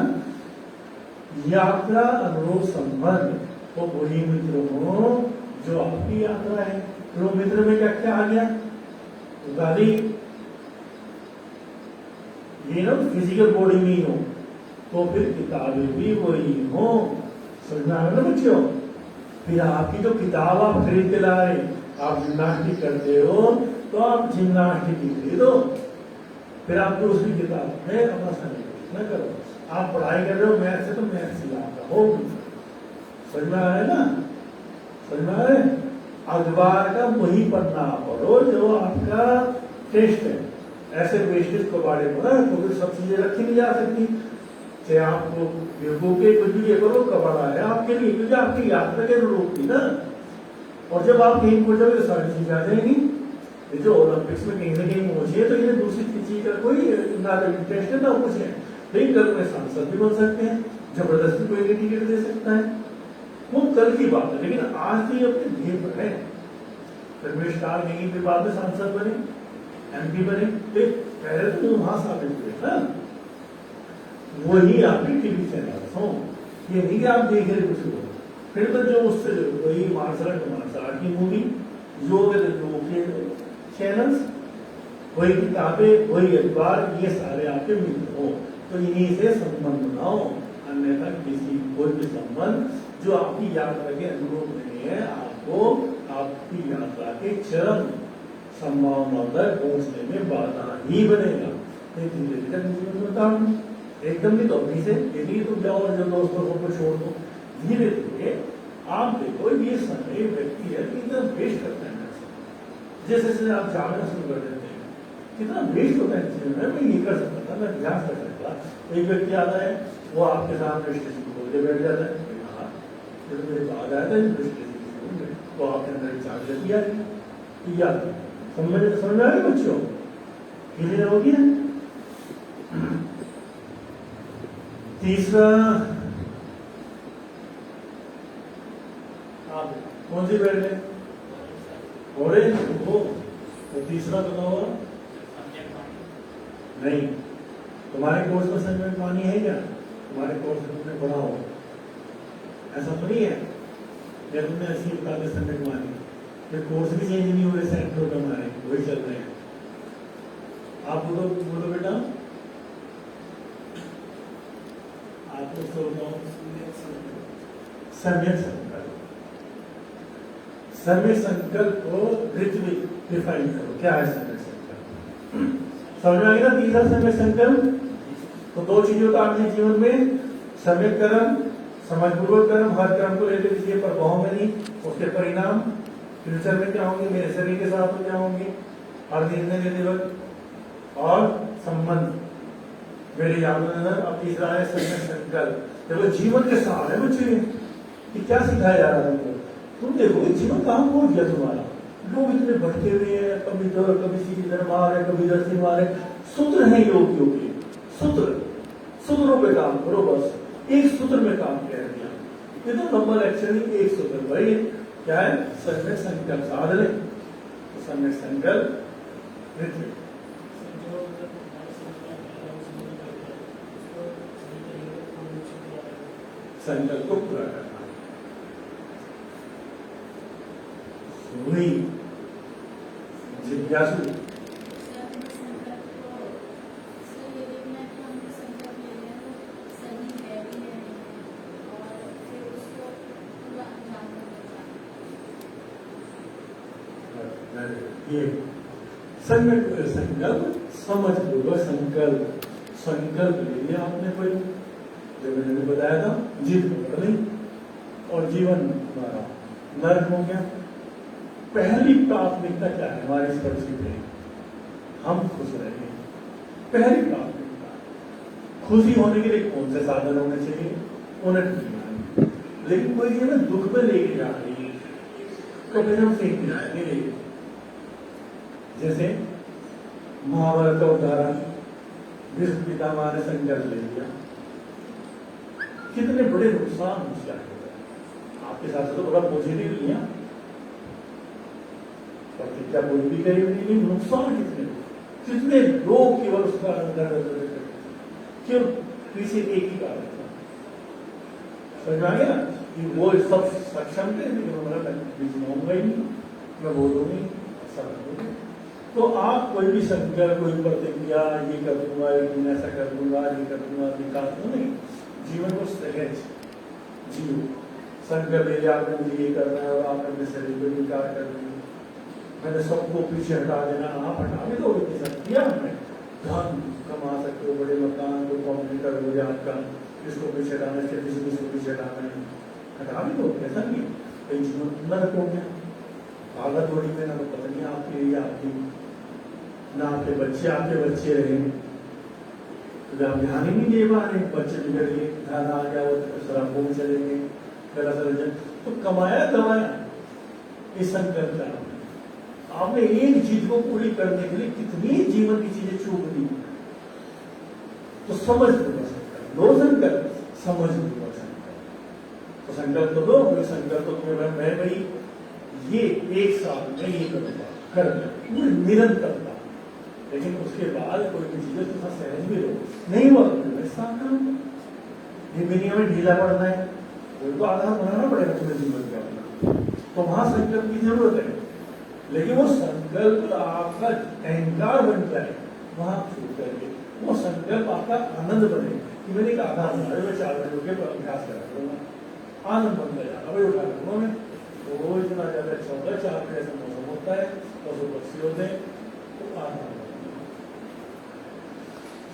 यात्रा अनुरूप संबंध वो वही मित्र हो जो आपकी यात्रा है। तो मित्र में क्या क्या आ गया, गाड़ी ये ना फिजिकल बॉडी में ही हो, तो फिर किताबें भी वही हो, समझ में आ रहा है ना बच्चों। फिर आपकी जो किताब आप खरीद के ला रहे, आप जिम्नास्टिक करते हो तो आप जिम्नास्टिक की खरीदो, फिर आप दूसरी किताब में अपना समय न करो। आप पढ़ाई कर रहे हो मैथ से, तो मैथ से आपका हो, समझ में आ रहा है ना, समझ में आ रहा है। अखबार का वही पढ़ना पढ़ो जो आपका टेस्ट है। ऐसे वेस्टेज को बारे में तो फिर सब चीजें रखी नहीं जा सकती, चाहे आपको बेवकूफ के कुछ भी ये करो कबाड़ा है आपके लिए, क्योंकि आपकी यात्रा के रूप थी ना। और जब आप कहीं पहुंचोगे तो सारी चीज आ जाएंगी। जो ओलंपिक्स में कहीं से कहीं पहुंची तो ये दूसरी चीज का कोई ना इंटरेस्ट है ना कुछ है, लेकिन कल में सांसद भी बन सकते हैं, जबरदस्ती कोई भी टिकट दे सकता है, वो कल की बात है। लेकिन आज तो ये अपने लिए पर है। रमेश काल कहीं भी बाद में सांसद बने, एमपी बने, पहले तो वहां साबित हुए ना। वही आपकी टीवी चैनल हो, ये नहीं कि आप देख रहे कुछ लोग। फिर तो जो उससे वही मार्शल आर्ट की मूवी, योग के चैनल्स, वही किताबें, वही अखबार, ये सारे आपके मित्र हो, तो इन्हीं से संबंध बनाओ। अन्यथा किसी कोई भी संबंध जो आपकी यात्रा के अनुरूप नहीं है, आपको आपकी यात्रा के चरम संभावना तक पहुंचने में बाधा ही बनेगा। धीरे धीरे बताऊं, एकदम नहीं तो अपनी से यदि तुम जाओ और जो दोस्तों को छोड़ दो, धीरे धीरे आप देखो ये समय व्यक्ति है कितना वेस्ट करता है। जैसे जैसे आप जागना शुरू कर देते हैं, कितना वेस्ट होता है जीवन में। मैं ये कर सकता था, मैं अभ्यास कर सकता। एक व्यक्ति आता है, वो आपके सामने स्टेशन खोल के बैठ जाता है, जब मेरे बाद आया था वो आपके अंदर जाग जाती है, याद समझ में आ रहे बच्चों, क्लियर हो गया। तीसरा आप कौन सी बैठ गए, ऑरेंज हो, तो तीसरा बताओ नहीं। तुम्हारे कोर्स में संजय पानी है क्या, तुम्हारे कोर्स में तुमने पढ़ा हो, ऐसा तो नहीं है या तुमने ऐसी बता दे संजय पानी, ये कोर्स भी चेंज नहीं हुए, सेंटर का हमारे वही चल रहे हैं। आप बोलो बेटा, आप उसको बताओ सम्यक संकल्प। सम्यक संकल्प को डिफाइन करो, क्या है सम्यक संकल्प, समझ में ना। तीसरा सम्यक संकल्प तो दो चीजें होता है अपने जीवन में, सम्यक कर्म, समझपूर्वक कर्म, हर कर्म को लेकर किसी प्रभाव में नहीं, उसके परिणाम फ्यूचर में क्या होंगे, मेरे शरीर के साथ क्या होंगे, हर निर्णय लेते वक्त, और संबंध मेरे याद। अब तीसरा है सम्यक संकल्प। देखो जीवन के साथ है बच्चे, कि क्या सिखाया जा रहा है तुमको। तुम देखो जीवन कहाँ पहुंच गया तुम्हारा, लोग इतने भटके हुए हैं, कभी इधर कभी सीधी तरह मारे, कभी इधर से मारे। सूत्र है योग के सूत्र, सूत्रों पे काम करो, बस एक सूत्र में काम कर दिया। ये तो लंबा लेक्चर नहीं, एक सूत्र भाई क्या है, सम्यक संकल्प साधन, सम्यक संकल्प संकल्प को पूरा करना। जिज्ञासु ये संकल्प समझ पूर्वक संकल्प ले लिया आपने कोई, जो मैंने बताया था, जिद पकड़ ली और जीवन हमारा नर्क हो गया। पहली प्राथमिकता क्या है हमारे स्पर्शी पे, हम खुश रहेंगे। पहली प्राथमिकता, खुशी होने के लिए कौन से साधन होने चाहिए, उन्हें नहीं, लेकिन कोई ये दुख में लेके जा रही है तो फिर हम फेंक जाएंगे। जैसे महाभारत का उदाहरण, भीष्म पितामह ने संकल्प ले लिया, कितने बड़े नुकसान हो जाए। आपके साथ तो बड़ा पॉजिटिव लिया, प्रतिज्ञा कोई भी करी हुई नहीं, नुकसान कितने लोग केवल उसका अंदर क्यों किसी एक ही कारण था। समझ आ गया कि वो सब सक्षम थे, लेकिन उन्होंने ही नहीं, मैं बोलूंगी सब। तो आप कोई भी संकल्प, कोई प्रतिज्ञा, ये कर दूंगा, एक दिन ऐसा कर दूंगा, ये कर दूंगा, निकाल दो नहीं। जीवन को सहज जियो। संकल्प ले आपने मुझे ये करना है और आपने अपने शरीर को विकार कर दिया, मैंने सबको पीछे हटा देना, आप हटा भी दो किया हमने। धन कमा सकते हो, बड़े मकान को कॉम्प्लीटर हो जाए आपका, इसको पीछे हटाना है, किसी को पीछे हटाना है, हटा भी दो, ऐसा नहीं कई जीवन न रखो क्या आगा थोड़ी में, ना पत्नी आपकी आपकी, ना आपके बच्चे रहे, तो आप ध्यान ही नहीं दे पा रहे, बच्चे बिगड़ गए, ध्यान आ गया वो शराबों में चले गए, गला सर्जन, तो कमाया दवाया इस संकल्प का आपने एक चीज को पूरी करने के लिए कितनी जीवन की चीजें चूक दी। तो समझ पूर्वक संकल्प लो, संकल्प समझ पूर्वक संकल्प। तो संकल्प तो दो, संकल्प तो तुम्हें मैं भाई ये एक साल में ये करूंगा, कर पूरी निरंतरता, लेकिन उसके बाद कोई भी चीजें तो सहज भी लो, नहीं हुआ तो ये दुनिया में ढीला पड़ना है, कोई तो आधार बनाना पड़ेगा तुम्हें जीवन का अपना, तो वहां संकल्प की जरूरत है। लेकिन वो संकल्प आपका अहंकार बन जाए, वहां छूट करके वो संकल्प आपका आनंद बने कि मैंने एक आधार बना, मैं 4 बजे उठ के अभ्यास करा करूंगा, आनंद बन जाएगा, भाई उठा करूंगा मैं, तो इतना ज्यादा अच्छा होता है। 4 बजे ऐसा मौसम होता है, पशु पक्षी होते हैं, तो आनंद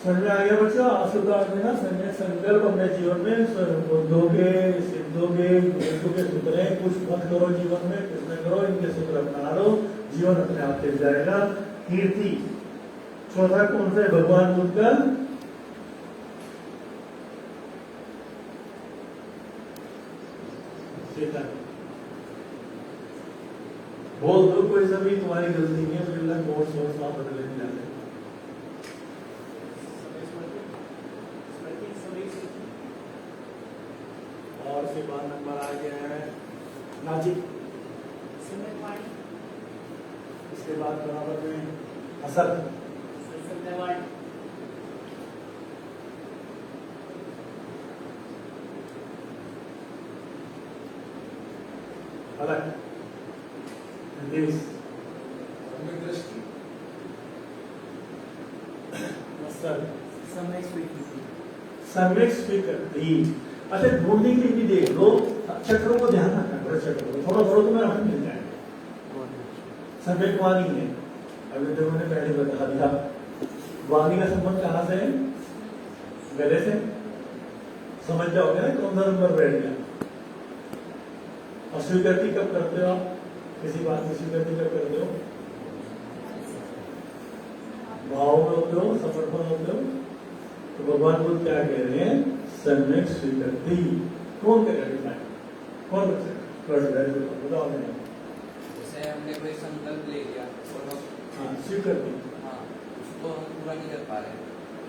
समझ में आ गया बच्चा। आशीर्वाद देना, संकल्प अपने जीवन में बुद्धोगे, सिद्धोगे, के सूत्र हैं, कुछ मत करो जीवन में, कुछ न करो, इनके सूत्र अपना लो, जीवन अपने आप चल जाएगा। कीर्ति चौथा कौन सा है? भगवान बुद्ध का बोल दो कोई सभी, तुम्हारी गलती नहीं है, बिल्कुल नोट सोच बदलने नहीं जाते। और उसके बाद नंबर आ गया है नाजिक, इसके बाद बराबर में असर, अलग सम्यक स्वीकृति। अच्छा, ढूंढने के लिए भी देख लो, चक्रों को ध्यान रखना, बड़े चक्रों को थोड़ा थोड़ा तुम्हें अर्थ मिल जाएगा। सम्यक वाणी है, अभी तो मैंने पहले बता दिया, वाणी का संबंध कहाँ से है? गले से, समझ जाओगे ना कौन सा नंबर बैठ गया। और स्वीकृति कब करते हो आप? किसी बात की स्वीकृति कब करते हो? भाव में होते हो, समर्पण होते हो। तो भगवान बुद्ध क्या कह रहे हैं? सम्यक स्वीकृति। कौन करेगा? कौन बताओ नहीं। जैसे हमने कोई संकल्प ले लिया और हाँ, स्वीकृति, हाँ उसको हम पूरा नहीं कर पा रहे,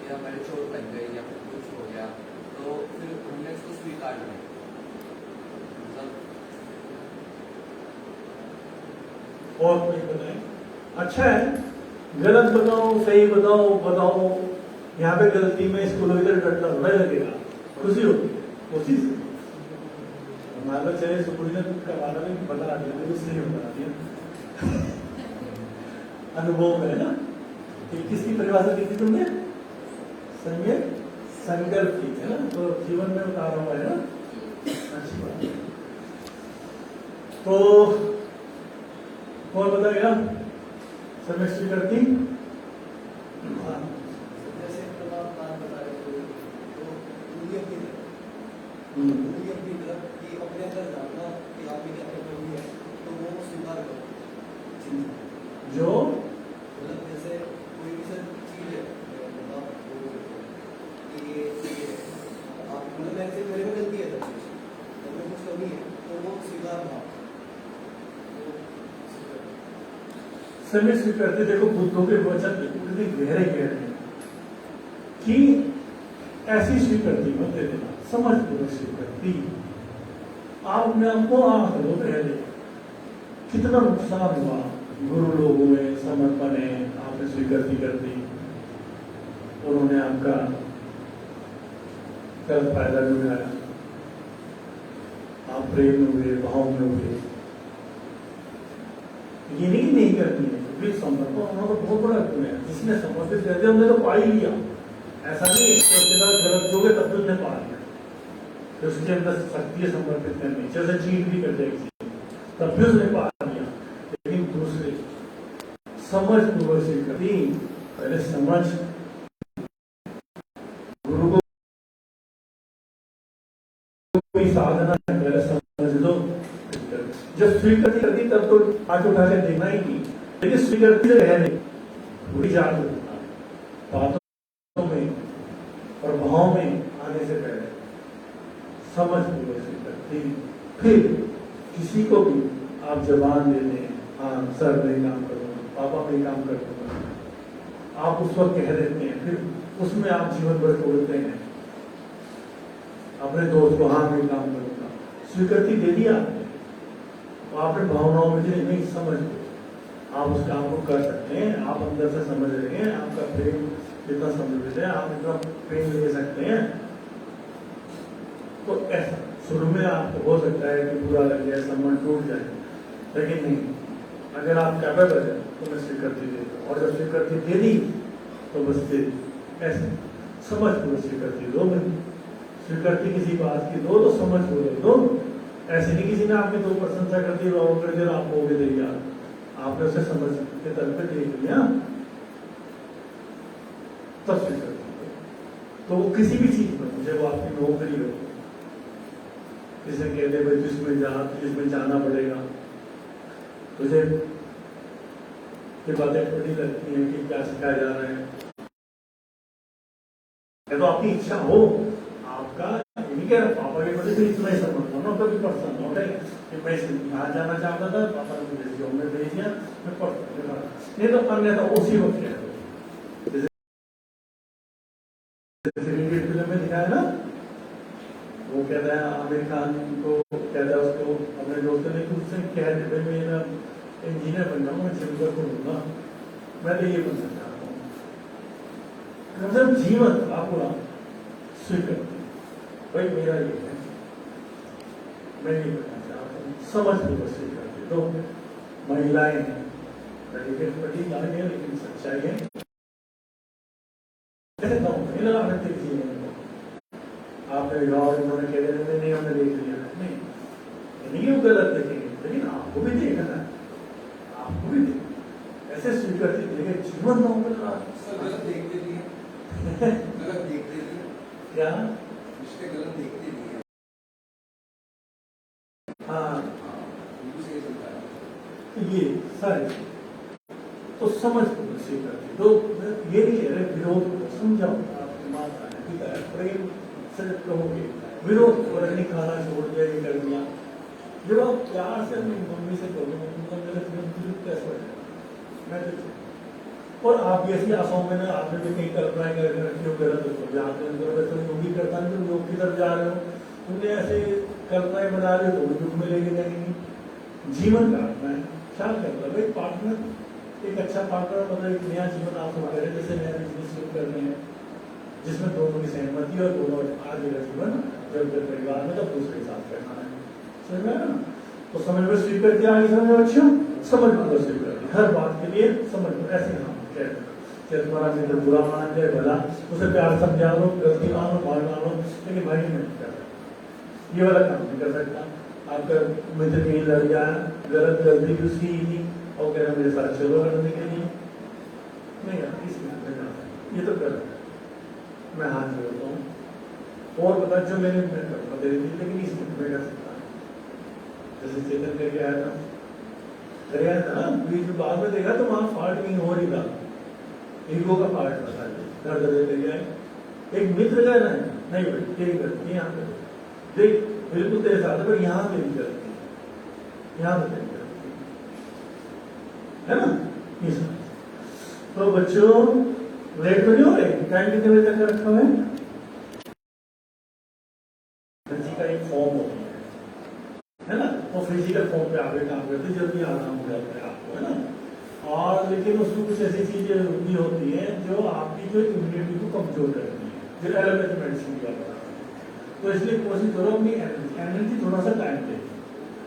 या हमारे चोट लग गई या फिर कुछ हो गया, तो फिर हमने उसको स्वीकार किया। और कोई बताए? अच्छा है, गलत बताओ, सही बताओ, बताओ। यहाँ पे गलती में इसको डरना नहीं लगेगा, खुशी होगी कोशिश। मान लो चले सुपुरी ने करवाना में बता दिया, तो सही बता दिया। अनुभव है ना, किसकी परिभाषा की थी तुमने? सम्यक संकल्प की है ना, तो जीवन में उतारा हुआ है ना, अच्छी बात है। तो कौन बताएगा सम्यक स्वीकृति? जैसे प्रभाव बता रहे थे, तो अपनी तरफ कि अपने अंदर जानना कि आप क्या प्रॉब्लम है, तो वो स्वीकार करो। जो मतलब जैसे कोई भी सर चीज है, मतलब ये आप मतलब मेरे में गलती है, सब चीज तो मैं कुछ कमी है, तो वो स्वीकार ना। सम्यक स्वीकृति, देखो बुद्धों के वचन कितने गहरे गहरे हैं कि ऐसी स्वीकृति मत दे देना, समझ पूर्वक स्वीकृति। आप अपने आप को आंख लो, पहले कितना नुकसान हुआ, गुरु लोगों में समर्पण है, आपने स्वीकृति कर दी, उन्होंने आपका गलत फायदा भी उठाया, आप प्रेम में हुए, भाव में हुए, ये नहीं करनी है क्योंकि समर्पण होना तो बहुत बड़ा गुण है। जिसने समर्पित कर दिया हमने तो पा ही लिया, ऐसा नहीं गलत हो गए तब तो उसने पा लिया, तो उसके अंदर शक्ति है समर्पित करनी, जैसे चीट भी कर देगी तब भी उसने पा लिया। लेकिन दूसरे समझ पूर्वक से करती, पहले समझ गुरु को कोई साधना है, पहले समझ दो, जब स्वीकृति करती तब तो आंख उठा के देखना ही नहीं, लेकिन स्वीकृति से रह नहीं, पूरी जान बातों में और भाव में आने से पहले समझ पूर्वक स्वीकृति। फिर किसी को भी आप जबान दे दें, हाँ सर मैं काम करूंगा, पापा मैं काम कर दूंगा, आप उस वक्त कह देते हैं, फिर उसमें आप जीवन भर तोड़ते हैं। अपने दोस्त को हाँ मैं काम करूंगा, स्वीकृति दे दिया आपने, आपने भावनाओं में नहीं समझ लो, आप उस काम को कर सकते हैं, आप अंदर से समझ रहे हैं, आपका प्रेम कितना समझ है, आप इतना प्रेम ले सकते हैं। तो ऐसा शुरू में आपको हो सकता है कि बुरा लग जाए, संबंध टूट जाए, लेकिन नहीं, अगर आप कैपेबल है तो मैं स्वीकृति देता हूँ, और जब स्वीकृति दे दी तो बस फिर ऐसे समझ पूर्वक स्वीकृति दो। स्वीकृति किसी बात की दो तो समझ पूर्वक दो, ऐसे नहीं किसी ने आपकी दो प्रशंसा कर दी और कर दिया आप हो गए दे, आपने उसे समझ के तरफ पे देख लिया तब स्वीकृति। तो वो किसी भी चीज में, मुझे वो आपकी नौकरी हो, किसी कहते भाई जिसमें जाना पड़ेगा, तुझे ये बातें बड़ी लगती हैं कि क्या सिखाया जा रहा है, तो आपकी इच्छा हो, आपका नहीं कह रहा पापा के प्रति इतना ही समझता हूँ, कभी पर्सन हो कि मैं यहाँ जाना चाहता था, पापा ने मुझे जॉब में भेज दिया, मैं पढ़ता नहीं तो अन्यथा उसी वक्त कह दो, जैसे फिल्म में दिखाया ना, वो कहता है आमिर खान को, कहता है उसको अपने दोस्तों ने उससे कह दे मैं इंजीनियर बन जाऊँ, मैं जिम कर लूंगा, मैं तो ये बनना चाहता हूँ। मतलब जीवन आपको स्वीकृति, भाई मेरा ये है, मैं ये करना चाहता हूँ, समझ पूर्वक स्वीकृति। तो महिलाएं हैं, बड़ी गाली है लेकिन सच्चाई है, नहीं लगा सकते किसी ने आपने विवाह उन्होंने कह दिया नहीं हमने देख लिया, नहीं वो गलत देखेंगे, लेकिन आपको भी देखना है, आपको भी देख ऐसे स्वीकृति देखे जीवन गलत देखते भी है, गलत देखते भी है, क्या रिश्ते गलत देखते भी है, हाँ है। ये सारी तो समझ स्वीकृति, तो ये नहीं है विरोध को समझाओ, आपकी माता है पिता है, प्रेम से कहोगे, विरोध और नहीं खाना छोड़ दिया, ये कर दिया, जब आप प्यार से अपनी मम्मी से कहोगे मतलब मेरा जीवन कैसा हो जाएगा, मैं और आप भी ऐसी आशाओं में ना, आपने भी कई कल्पनाएं करके रखी हो गलत हो, जहाँ पे योग भी करता नहीं, तो योग की तरफ जा रहे हो, तुमने ऐसे कल्पनाएं बना रहे हो तो दुख में लेके जाएंगे। जीवन काटना है, ख्याल करना भाई, पार्टनर एक अच्छा पार्टनर मतलब एक नया जीवन आप शुरू करें, जैसे नया बिजनेस शुरू कर रहे हैं जिसमें दोनों की सहमति और दोनों आगे का जीवन जब परिवार में तब दूसरे के साथ करना है, समझ में ना। तो समझ में स्वीकृति आगे, समझ में अच्छा, समझ में स्वीकृति हर बात के लिए समझ में, ऐसे हम कहते तुम्हारा मित्र बुरा मान जाए भला, उसे प्यार समझा लो, गलती मान लो, मार लो, लेकिन भाई नहीं कर सकता, ये वाला काम नहीं कर सकता। आपका मित्र कहीं लड़ गया, गलत गलती भी उसकी ही थी और कह रहा मेरे साथ चलो लड़ने के लिए, नहीं यार इसमें ये तो गलत है, मैं हाथ जोड़ता हूँ और बता जो मैंने करता दे दी, लेकिन इसमें मैं कर सकता हूँ। जैसे चेतन करके आया था ना, बीच बाद में देखा तो वहां फाल्ट नहीं हो रही था, ईगो का पार्ट बता दिया, एक मित्र का ना नहीं भाई तेरी गलती यहाँ पे देख, बिल्कुल तेरे साथ है पर यहाँ तेरी गलती, यहाँ पे तेरी गलती है ना, ये सब। तो बच्चों लेट तो नहीं हो रहे, टाइम कितने बजे तक रखा हुआ है, का एक फॉर्म होती है ना, वो फिजिकल फॉर्म पे आगे काम करते जल्दी आराम हो जाता है आपको, है ना। और लेकिन उसमें कुछ ऐसी चीजें भी होती हैं जो आपकी जो इम्यूनिटी को कमजोर करती है, जो एलोपैथी मेडिसिन की बात है। तो इसलिए कोशिश करो अपनी एनर्जी थोड़ा सा टाइम देगी।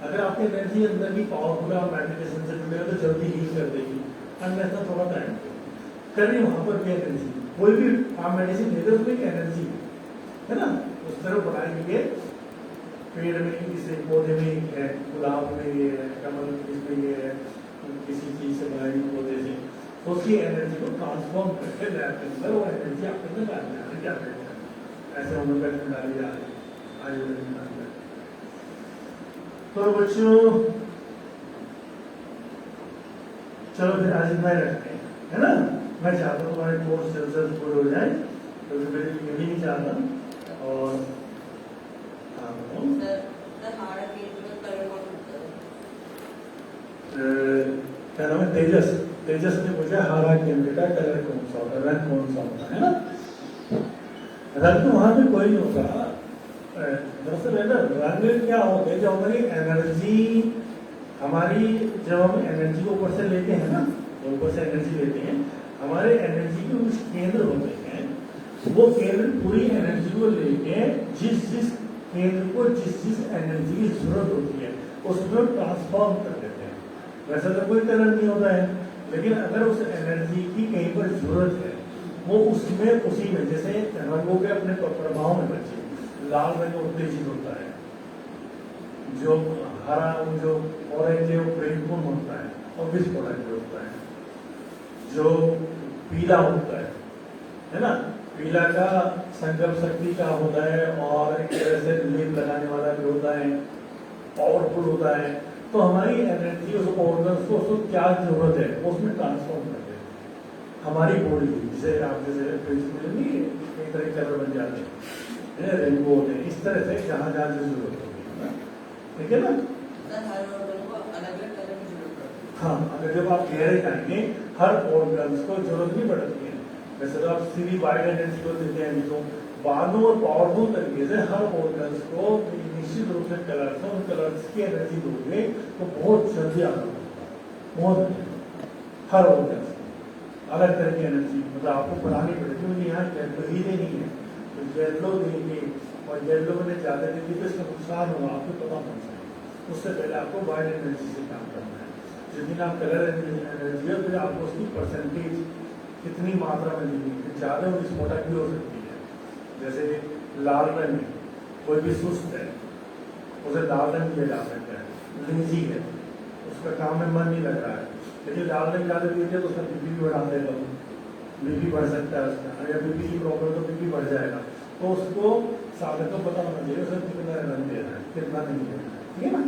अगर आपकी एनर्जी अंदर की पावरफुल है, मेडिटेशन से जुड़े हो तो जल्दी हील कर देगी, अन्यथा थोड़ा टाइम करिए वहां पर भी एनर्जी। कोई भी आप मेडिसिन लेते हो उसमें एनर्जी है ना, उस तरह बनाएंगे। पेड़ में किसी पौधे में है, गुलाब में ये है, कमल इसमें ये है, किसी चीज से बनाएंगे पौधे से, तो उसकी एनर्जी को ट्रांसफॉर्म करके लैब के अंदर वो एनर्जी आपके अंदर डालना है। क्या कहते हैं ऐसे होम्योपैथी में डाली जा रही है, आयुर्वेद में डाली। तो बच्चों चलो फिर आज इतना ही रखते हैं, है ना। मैं चाहता हूँ तुम्हारे कोर्स जल्द पूरे हो जाए, तो मेरे लिए भी नहीं चाहता। और क्या नाम है, तेजस। तेजस ने पूछा हारा केंद्र का कलर कौन सा होता है, रंग कौन सा होता है ना। रंग तो वहां पे कोई नहीं होता, दरअसल है ना। रंग क्या होते हैं, जो हमारी एनर्जी, हमारी जब हम एनर्जी को ऊपर से लेते हैं ना, ऊपर से एनर्जी लेते हैं, हमारे एनर्जी के कुछ केंद्र होते हैं, वो केंद्र पूरी एनर्जी को लेके जिस केंद्र को जिस एनर्जी की जरूरत होती है उसमें ट्रांसफॉर्म कर देते हैं। वैसे तो कोई कलर नहीं होता है, लेकिन अगर उस एनर्जी की कहीं पर जरूरत है, वो उसमें उसी में, जैसे रंगों के अपने प्रभाव में बच्चे, लाल रंग उत्तेजित होता है, जो हरा जो ऑरेंज है वो प्रेमपूर्ण होता है और विस्फोटक होता है, जो पीला होता है ना, पीला का संकल्प शक्ति का होता है और एक तरह से लेप लगाने वाला भी होता है, पावरफुल होता है। तो हमारी एनर्जी उस ऑर्गन्स को उसको क्या जरूरत है उसमें ट्रांसफॉर्म कर देते हैं। हमारी बॉडी जिसे आप जैसे नहीं कई तरह के कलर बन जाते हैं, रेनबो होते हैं, इस तरह से जहाँ जहाँ जो जरूरत होती है, ठीक है ना। हाँ, अगर जब आप गहरे जाएंगे हर ऑर्गन्स को जरूरत नहीं पड़ती है। वैसे तो आप सीधी वाइड एनर्जी को देते हैं, तो बाद में और पावरफुल तरीके से हर ऑर्गन्स को निश्चित रूप से कलर्स, उन कलर्स की एनर्जी दोगे तो बहुत जल्दी आगे बढ़ेगा, बहुत हर ऑर्गन्स अलग तरह की एनर्जी, मतलब आपको बढ़ानी पड़ेगी। मुझे यहाँ येलो ही देनी है, तो येलो देंगे और येलो मैंने ज्यादा देंगे तो इसका नुकसान होगा, आपको पता होना चाहिए। उससे पहले आपको वाइड एनर्जी से काम करना है। जितनी आप कलर एनर्जी है फिर आपको उसकी परसेंटेज कितनी मात्रा में देनी है, ज्यादा विस्फोटक भी हो सकती है। जैसे लाल रंग है, कोई भी सुस्त है उसे लाल रंग दिया जा सकता है, लेजी है, उसका काम में मन नहीं लग रहा है, लेकिन लाल रंग ज्यादा दीजिए तो उसका बीपी भी बढ़ा देगा, बीपी बढ़ सकता है उसका, अगर बीपी की प्रॉब्लम तो बीपी बढ़ जाएगा। तो उसको साधक को पता होना चाहिए उसे कितना रंग देना है, कितना नहीं देना है, ठीक है ना।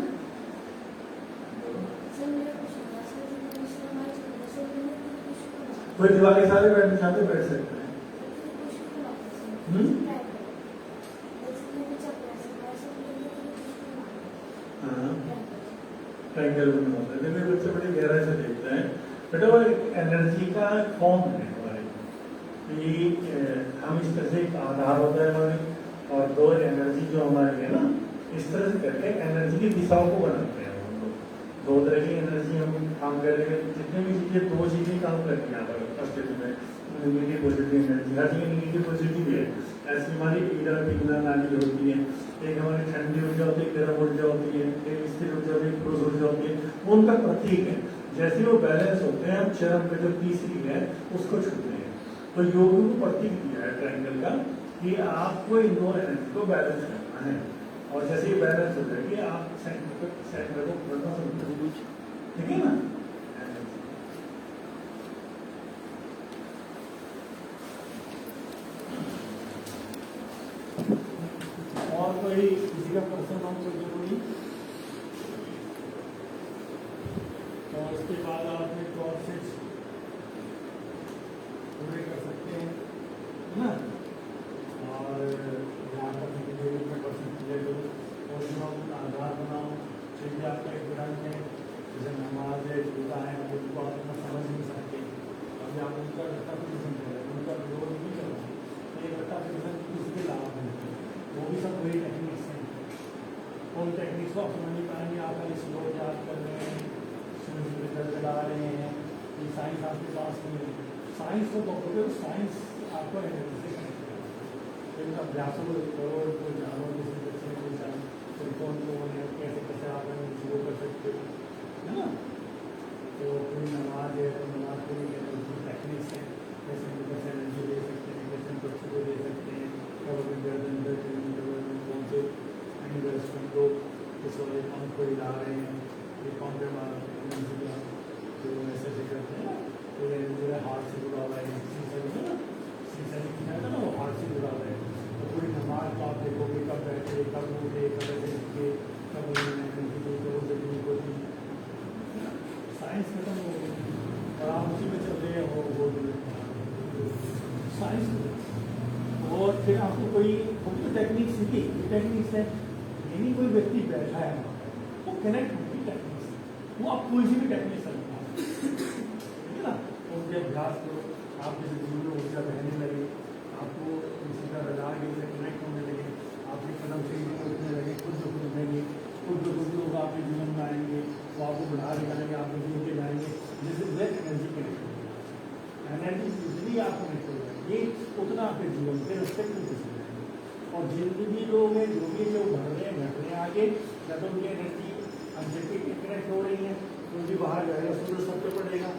कोई दिवाली सारे बैठना चाहते बैठ सकते हैं। ट्रायंगल में होता है, लेकिन बच्चे बड़ी गहराई से देखते हैं। बेटा वो एनर्जी का फॉर्म है हमारे, हम इस तरह से एक आधार होता है हमारे, और दो एनर्जी जो हमारी है ना, इस तरह से करके एनर्जी की दिशाओं को बनाते हैं। दो तरह की एनर्जी हम काम कर रहे हैं, जितने भी चीजें दो चीजें काम करती हैं अस्तित्व में, नेगेटिव पॉजिटिव एनर्जी, हर जगह नेगेटिव पॉजिटिव है। ऐसी हमारी ईडर पिघला नाली होती है, एक हमारी ठंडी ऊर्जा होती है, गर्म ऊर्जा होती है, एक स्थिर ऊर्जा होती है, पुरुष ऊर्जा होती है, वो उनका प्रतीक है। जैसे वो बैलेंस होते हैं, हम चरम पे जो तीसरी है उसको छूते हैं। तो योग को प्रतीक दिया है ट्रायंगल का कि आपको इन दो एनर्जी को बैलेंस करना है, और जैसे ही बैलेंस हो जाएगी आप सेंटर को पकड़ना शुरू कर दीजिए, ठीक है ना। और कोई किसी का प्रश्न हो तो जरूरी, तो उसके बाद आप अपने कोर्सेज पूरे कर सकते हैं, है ना। और यहाँ पर परसेंट ले लो और आधार बनाओ, क्योंकि आपका एक ग्रंथ है जैसे नमाज है, जूता है, उनको आप इतना समझ नहीं सकते। अभी आप उनका रट्टाफिकेशन कर रहे हैं, उनका विरोध नहीं कर रहे हैं, ये रट्टाफिकेशन किसके लाभ है, वो भी सब वही टेक्निक्स हैं। उन टेक्निक्स को आप समझ नहीं पाएंगे, आप खाली स्लो याद कर रहे हैं, रिजल्ट चला रहे हैं, ये साइंस आपके पास नहीं है, साइंस को पकड़ोगे तो साइंस आपको एनर्जी से कनेक्ट करेगा। लेकिन अभ्यासों को करो, कोई जानो, जैसे बच्चे कोई जान कोई कौन लोगों ने कैसे कैसे आप शुरू कर सकते हो, है ना। तो कोई नमाज है, नमाज को भी एनर्जी टेक्निक्स है, कैसे हम कैसे एनर्जी दे सकते हैं, कैसे हम बच्चों को दे सकते हैं, कब अभी गर्दन कौन से एंगल्स में लोग इस वाले पंप को हिला रहे हैं, ये पंप पे एनर्जी का तो ऐसे ऐसे करते हैं, तो एनर्जी हार्ट से जुड़ा हुआ है, शीशा ना वो हार्ट से जुड़ा हुआ है। तो पूरी नमाज को आप देखोगे कब बैठे, कब उठे, कब ऐसे लिखे, कब एनर्जी दी, कब उसे दी को दी, साइंस खत्म हो गई और आप उसी में चल रहे हैं वो साइंस। और फिर आपको कोई तो टेक्निक सीखी, टेक्निक्स है, यही कोई व्यक्ति बैठा है वो कनेक्ट होगी टेक्निक से, वो आप कोई सी भी टेक्निक सकता है, ठीक है ना। तो उनके अभ्यास करो, आप जैसे जीवन में ऊर्जा बहने लगे, आपको किसी का रडार के लिए कनेक्ट होने लगे, आपके कदम से उठने लगे, खुद ब खुद उठेंगे, खुद ब खुद लोग आपके जीवन में आएंगे, वो आपको बढ़ा दिखाएंगे, आप जीवन के जाएंगे, जैसे ब्लैक एनर्जी कनेक्ट होगी, एनर्जी जितनी आप कनेक्ट हो जाएगी उतना आपके जीवन के रिस्पेक्ट में किसी और जिंदगी लोग हैं जो भी लोग बढ़ रहे हैं घट रहे हैं आगे, या तो उनकी एनर्जी हमसे कनेक्ट हो रही है, उनकी बाहर जाएगा सूरज सब पे पड़ेगा,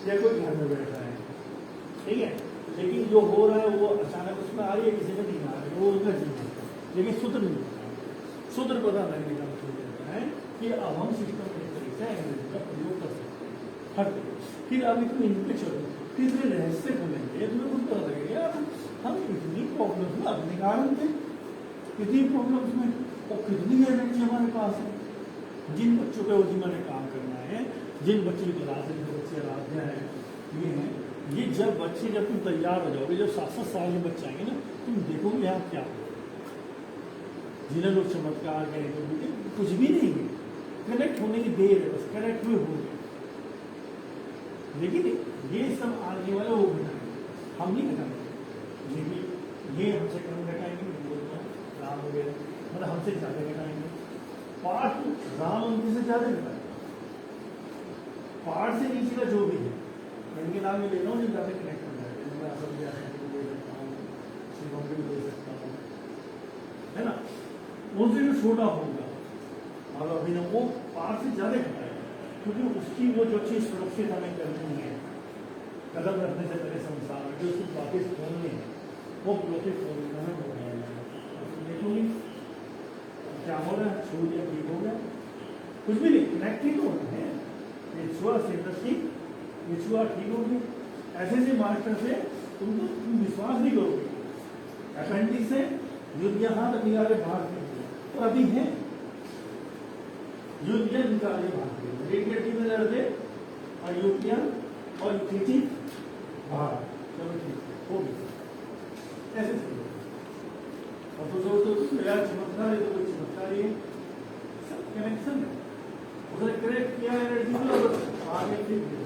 या कोई घर में बैठ रहा है, ठीक है। लेकिन जो हो रहा है वो अचानक उसमें आ रही है, किसी में नहीं आ रही है, वो उनका जीवन है, लेकिन सूत्र नहीं होता है। सूत्र पता लगने का मतलब होता है कि अब हम सिस्टम के तरीके से एनर्जी का प्रयोग कर सकते हैं हर तरीके। फिर अब इसमें इन पे चलो, फिर इतने रहस्य खुलेंगे, तुम्हें कुछ पता लगेगा यार हम इतनी प्रॉब्लम्स में अपने कारण थे, कितनी प्रॉब्लम्स में और कितनी एनर्जी हमारे पास है। जिन बच्चों पे उसी मैंने काम करना है, जिन बच्चों की क्लास है, जो बच्चे आराध्या है, ये हैं, ये जब बच्चे जब तुम तैयार हो जाओगे, जब 7-7 साल के बच्चे आएंगे ना, तुम देखोगे यहाँ क्या हो, जिन्हें लोग चमत्कार करेंगे, कुछ भी नहीं है, कनेक्ट होने की देर है, बस कनेक्ट हुए होंगे। लेकिन ये सब आने वाले वो घटाएंगे, हम नहीं घटाएंगे, लेकिन ये हमसे कम घटाएंगे, राम वगैरह मतलब हमसे ज़्यादा घटाएंगे, पाठ राम उनके से ज़्यादा घटाएंगे, पाठ से नीचे का जो भी है इनके नाम में ले लो, जो ज़्यादा कनेक्ट हो जाएगा, मैं असम दे सकता हूँ, शिवम भी दे सकता हूँ, है ना। उनसे जो छोटा होगा और अभिनव वो पाठ से ज़्यादा घटाएगा, क्योंकि उसकी वो जो चीज़ सुरक्षित हमें करनी है, कदम रखने से पहले संसार में जो उसकी वापिस खोलनी है, वो ब्लॉकेज खोलना हमें हो गया। देखोगे क्या हो रहा है, छू दिया ठीक हो गया, कुछ भी नहीं, कनेक्ट ही तो होना है, ये छुआ से ठीक, ये छुआ ठीक होगी। ऐसे से मास्टर से तुम विश्वास नहीं करोगे, अपेंडिक्स से युद्ध यहाँ तक निकाले बाहर और अभी है युद्ध निकाले बाहर, एक गड्डी में लड़ते और युद्धियाँ और खींची बाहर, चलो ठीक हो गया, ऐसे और तो यार चमत्कार है, तो कोई चमत्कार ही है, सब कनेक्शन है, उसने कनेक्ट किया एनर्जी को आगे ठीक है,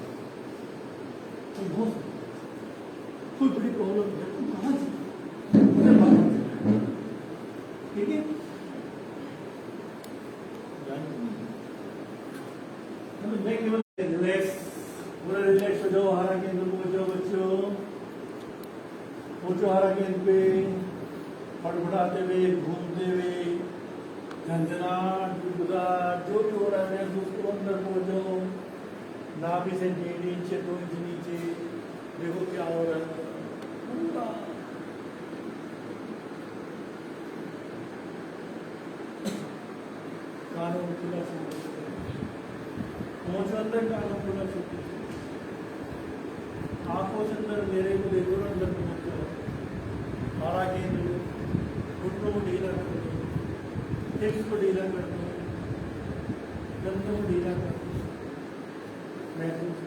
तुम हो कोई बड़ी प्रॉब्लम है, तुम कहाँ से ठीक है, मैं केवल रिलैक्स, पूरा रिलैक्स हो जाओ, हारा केंद्र को बचाओ बच्चों, पहुंचो हारा केंद्र पे, फटफटाते हुए, घूमते हुए, झंझनाट, गुदगुदाहट, जो भी हो रहा है उसको अंदर पहुंचो, नाभि से 1.5 इंच 2 इंच नीचे, देखो क्या हो रहा है, कानों में खुला पहुंचो अंदर, कानों खुला छूटे, आंखों से अंदर मेरे को देखो, अंदर पहुंचो, हारा केंद्र घुटनों को ढीला कर दो, हिप्स को ढीला कर दो, कंधों को ढीला कर दो, महसूस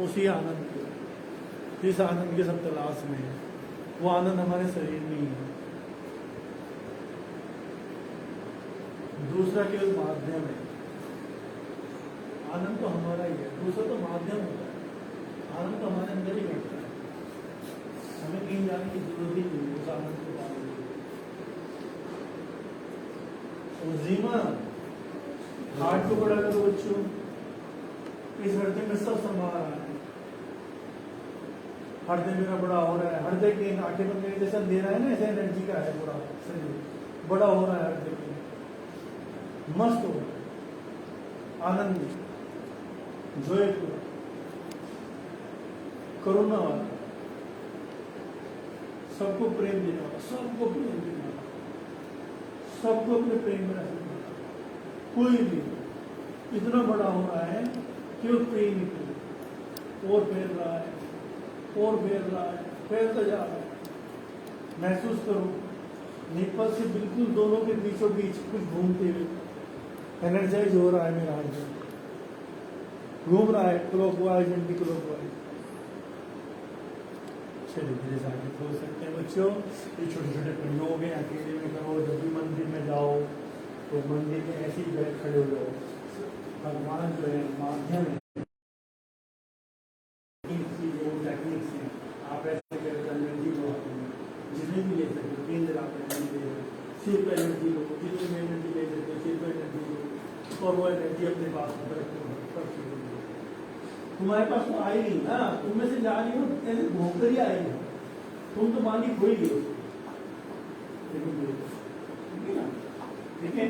उसी आनंद को, जिस आनंद के सब तलाश में है, वो आनंद हमारे शरीर में ही है, दूसरा केवल माध्यम है, आनंद तो हमारा ही है, दूसरा तो माध्यम होता है, आनंद तो हमारे अंदर ही बैठता है, हमें कहीं जाने की जरूरत ही नहीं, उस आनंद को पाने के लिए। जीमा हार्ट को बड़ा करो बच्चों, इस हृदय में सब समा रहा है। हृदय मेरा बड़ा हो रहा है, हृदय के आंखें बंद करके जैसा दे रहा है ना, ऐसे एनर्जी का है पूरा शरीर बड़ा हो रहा है, हृदय के मस्त हो रहा है, आनंद जोयफुल करुणा वाला, सबको प्रेम देने वाला, सबको प्रेम देने वाला, सबको अपने प्रेम में रखने वाला, कोई भी इतना बड़ा हो रहा है कि वो प्रेम ही प्रेम और फैल रहा है और फैल रहा है, फैलता जा रहा है। महसूस करो निपल से बिल्कुल दोनों के बीचों बीच कुछ घूमते हुए एनर्जाइज हो रहा है, मेरा हाथ घूम रहा है क्लॉकवाइज एंटी क्लॉकवाइज। चलिए मेरे साथ खोल सकते हैं बच्चों, ये छोटे छोटे प्रयोग हैं, अकेले में करो, जब भी मंदिर में जाओ तो मंदिर में ऐसे ही बैठ खड़े हो जाओ, भगवान जो है माध्यम है, टेक्निक्स हैं, आप ऐसे करके एनर्जी को जितने भी ले सकते हो, केंद्र आप एनर्जी ले, सिर्फ एनर्जी लो, जितनी भी एनर्जी ले सकते हो सिर्फ एनर्जी लो, और वो एनर्जी अपने पास में रखो। तुम्हारे पास तो आई नहीं ना, तुम में से जा रही हो ऐसे घूम कर ही आएगी, तुम तो मालिक हो ही हो, ठीक है ना, ठीक है।